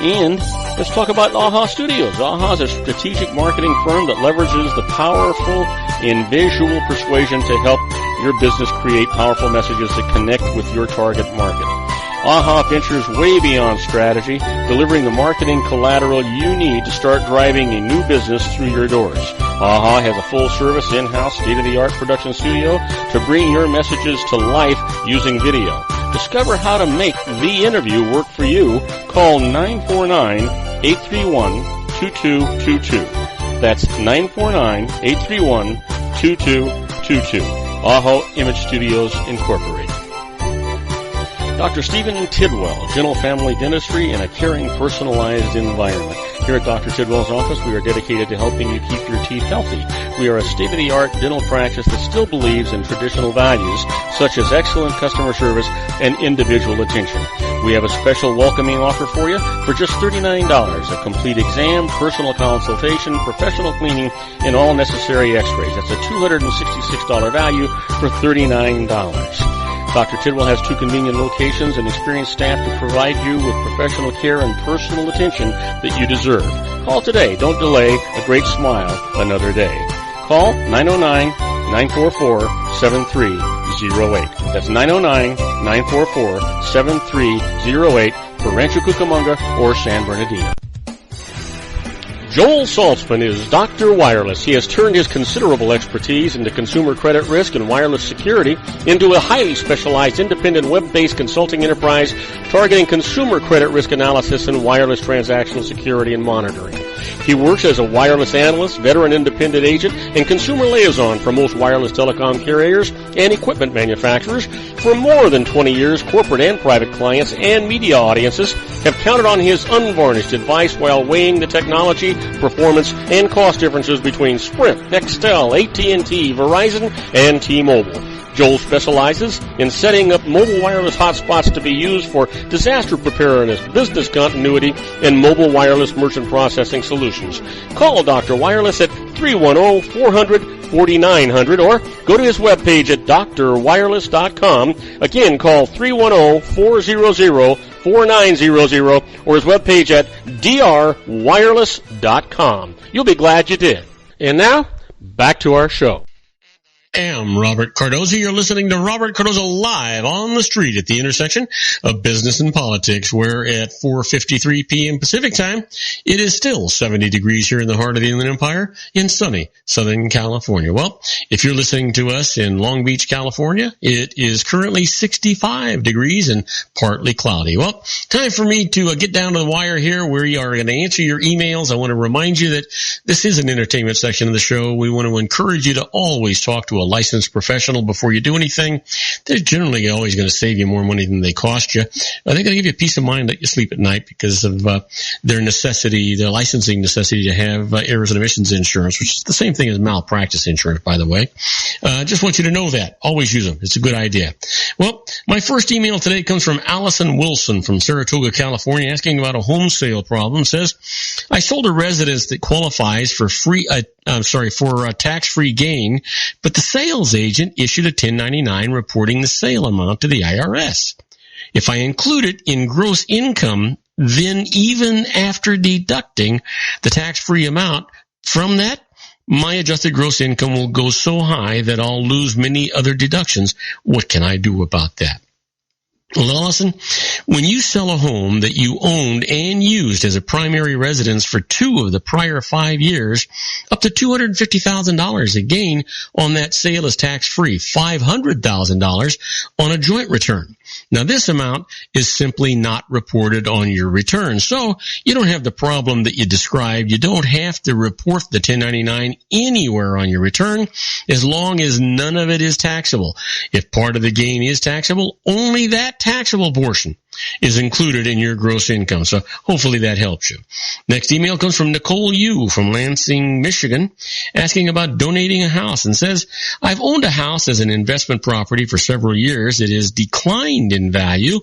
And let's talk about AHA Studios. AHA is a strategic marketing firm that leverages the powerful and visual persuasion to help your business create powerful messages that connect with your target market. AHA ventures way beyond strategy, delivering the marketing collateral you need to start driving a new business through your doors. AHA has a full-service, in-house, state-of-the-art production studio to bring your messages to life using video. Discover how to make The Interview work for you. Call 949-831-2222. That's 949-831-2222. AHA Image Studios Incorporated. Dr. Stephen Tidwell, Gentle Family Dentistry in a caring, personalized environment. Here at Dr. Tidwell's office, we are dedicated to helping you keep your teeth healthy. We are a state-of-the-art dental practice that still believes in traditional values, such as excellent customer service and individual attention. We have a special welcoming offer for you for just $39, a complete exam, personal consultation, professional cleaning, and all necessary x-rays. That's a $266 value for $39. Dr. Tidwell has 2 convenient locations and experienced staff to provide you with professional care and personal attention that you deserve. Call today. Don't delay. A great smile another day. Call 909-944-7308. That's 909-944-7308 for Rancho Cucamonga or San Bernardino. Joel Saltzman is Dr. Wireless. He has turned his considerable expertise into consumer credit risk and wireless security into a highly specialized independent web-based consulting enterprise targeting consumer credit risk analysis and wireless transactional security and monitoring. He works as a wireless analyst, veteran independent agent, and consumer liaison for most wireless telecom carriers and equipment manufacturers. For more than 20 years, corporate and private clients and media audiences have counted on his unvarnished advice while weighing the technology, performance, and cost differences between Sprint, Nextel, AT&T, Verizon, and T-Mobile. Joel specializes in setting up mobile wireless hotspots to be used for disaster preparedness, business continuity, and mobile wireless merchant processing solutions. Call Dr. Wireless at 310-400-4900 or go to his webpage at drwireless.com. Again, call 310-400-4900 or his webpage at drwireless.com. You'll be glad you did. And now, back to our show. I'm Robert Cardoza. You're listening to Robert Cardoza Live on the street at the intersection of business and politics, where at 4:53 p.m. Pacific time, it is still 70 degrees here in the heart of the Inland Empire in sunny Southern California. Well, if you're listening to us in Long Beach, California, it is currently 65 degrees and partly cloudy. Well, time for me to get down to the wire here. We are going to answer your emails. I want to remind you that this is an entertainment section of the show. We want to encourage you to always talk to a licensed professional before you do anything. They're generally always going to save you more money than they cost you. They're going to give you peace of mind that you sleep at night because of their necessity, their licensing necessity to have errors and omissions insurance, which is the same thing as malpractice insurance, by the way. Just want you to know that. Always use them. It's a good idea. Well, my first email today comes from Allison Wilson from Saratoga, California, asking about a home sale problem. It says, I sold a residence that qualifies for tax-free gain, but the sales agent issued a 1099 reporting the sale amount to the IRS. If I include it in gross income, then even after deducting the tax-free amount from that, my adjusted gross income will go so high that I'll lose many other deductions. What can I do about that? Well, listen, when you sell a home that you owned and used as a primary residence for 2 of the prior 5 years, up to $250,000 a gain on that sale is tax-free, $500,000 on a joint return. Now, this amount is simply not reported on your return, so you don't have the problem that you described. You don't have to report the 1099 anywhere on your return as long as none of it is taxable. If part of the gain is taxable, only that taxable portion is included in your gross income. So hopefully that helps you. Next email comes from Nicole Yu from Lansing, Michigan, asking about donating a house and says, I've owned a house as an investment property for several years. It has declined in value,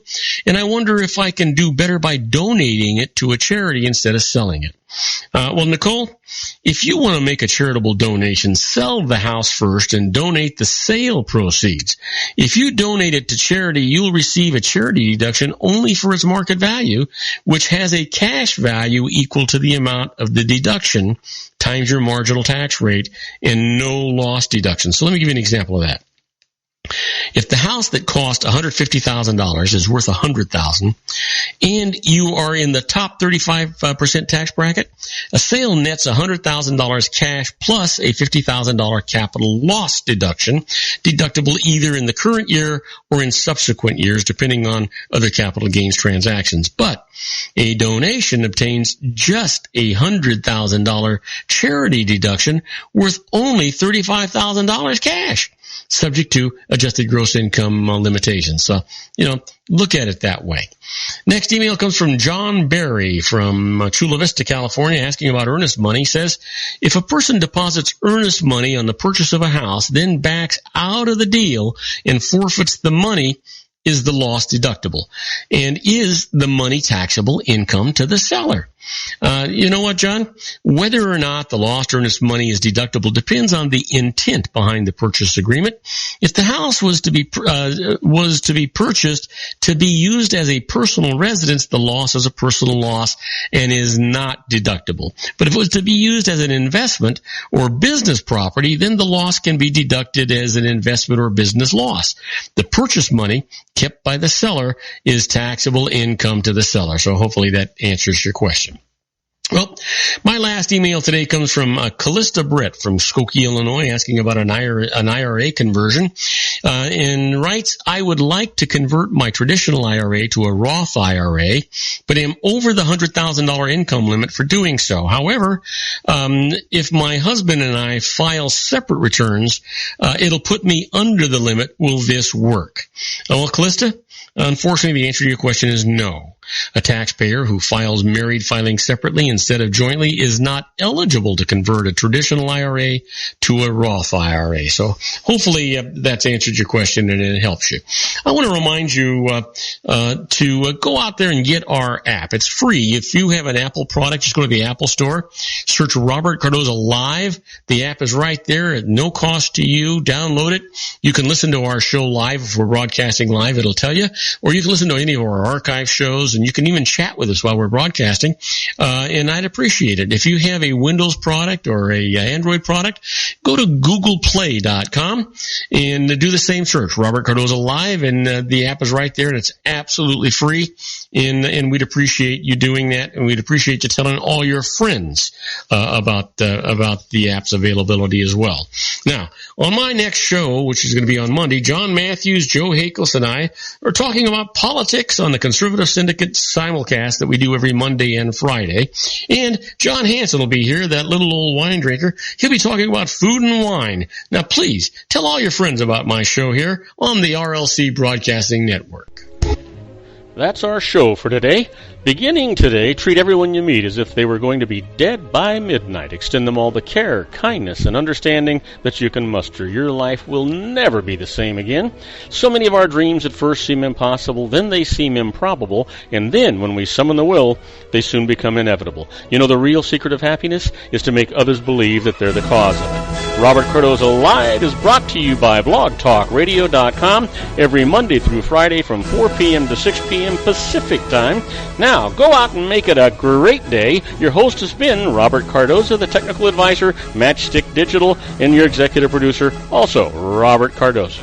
and I wonder if I can do better by donating it to a charity instead of selling it. Well, Nicole, if you want to make a charitable donation, sell the house first and donate the sale proceeds. If you donate it to charity, you'll receive a charity deduction only for its market value, which has a cash value equal to the amount of the deduction times your marginal tax rate and no loss deduction. So let me give you an example of that. If the house that cost $150,000 is worth $100,000 and you are in the top 35% tax bracket, a sale nets $100,000 cash plus a $50,000 capital loss deduction, deductible either in the current year or in subsequent years, depending on other capital gains transactions. But a donation obtains just a $100,000 charity deduction worth only $35,000 cash, subject to adjusted gross income limitations. So, look at it that way. Next email comes from John Berry from Chula Vista, California, asking about earnest money. Says, if a person deposits earnest money on the purchase of a house, then backs out of the deal and forfeits the money, is the loss deductible? And is the money taxable income to the seller? You know what, John? Whether or not the lost earnest money is deductible depends on the intent behind the purchase agreement. If the house was to be purchased to be used as a personal residence, the loss is a personal loss and is not deductible. But if it was to be used as an investment or business property, then the loss can be deducted as an investment or business loss. The purchase money kept by the seller is taxable income to the seller. So hopefully that answers your question. Well, my last email today comes from Callista Britt from Skokie, Illinois, asking about an IRA conversion, and writes, I would like to convert my traditional IRA to a Roth IRA, but am over the $100,000 income limit for doing so. However, if my husband and I file separate returns, it'll put me under the limit. Will this work? Well, Callista, unfortunately, the answer to your question is no. A taxpayer who files married filing separately instead of jointly is not eligible to convert a traditional IRA to a Roth IRA. So hopefully that's answered your question and it helps you. I want to remind you to go out there and get our app. It's free. If you have an Apple product, just go to the Apple Store, search Robert Cardoza Live. The app is right there at no cost to you. Download it. You can listen to our show live. If we're broadcasting live, it'll tell you. Or you can listen to any of our archive shows, and you can even chat with us while we're broadcasting, and I'd appreciate it. If you have a Windows product or a Android product, go to googleplay.com and do the same search, Robert Cardoza Live, and the app is right there, and it's absolutely free, and we'd appreciate you doing that, and we'd appreciate you telling all your friends about the app's availability as well. Now, on my next show, which is going to be on Monday, John Matthews, Joe Hakels, and I are talking about politics on the Conservative Syndicate simulcast that we do every Monday and Friday. And John Hanson will be here, that little old wine drinker. He'll be talking about food and wine. Now, please tell all your friends about my show here on the RLC Broadcasting Network. That's our show for today. Beginning today, treat everyone you meet as if they were going to be dead by midnight. Extend them all the care, kindness, and understanding that you can muster. Your life will never be the same again. So many of our dreams at first seem impossible, then they seem improbable, and then when we summon the will, they soon become inevitable. You know, the real secret of happiness is to make others believe that they're the cause of it. Robert Cardoza Live is brought to you by blogtalkradio.com every Monday through Friday from 4 p.m. to 6 p.m. Pacific Time. Now, go out and make it a great day. Your host has been Robert Cardoza, the technical advisor, Matchstick Digital, and your executive producer, also Robert Cardoza.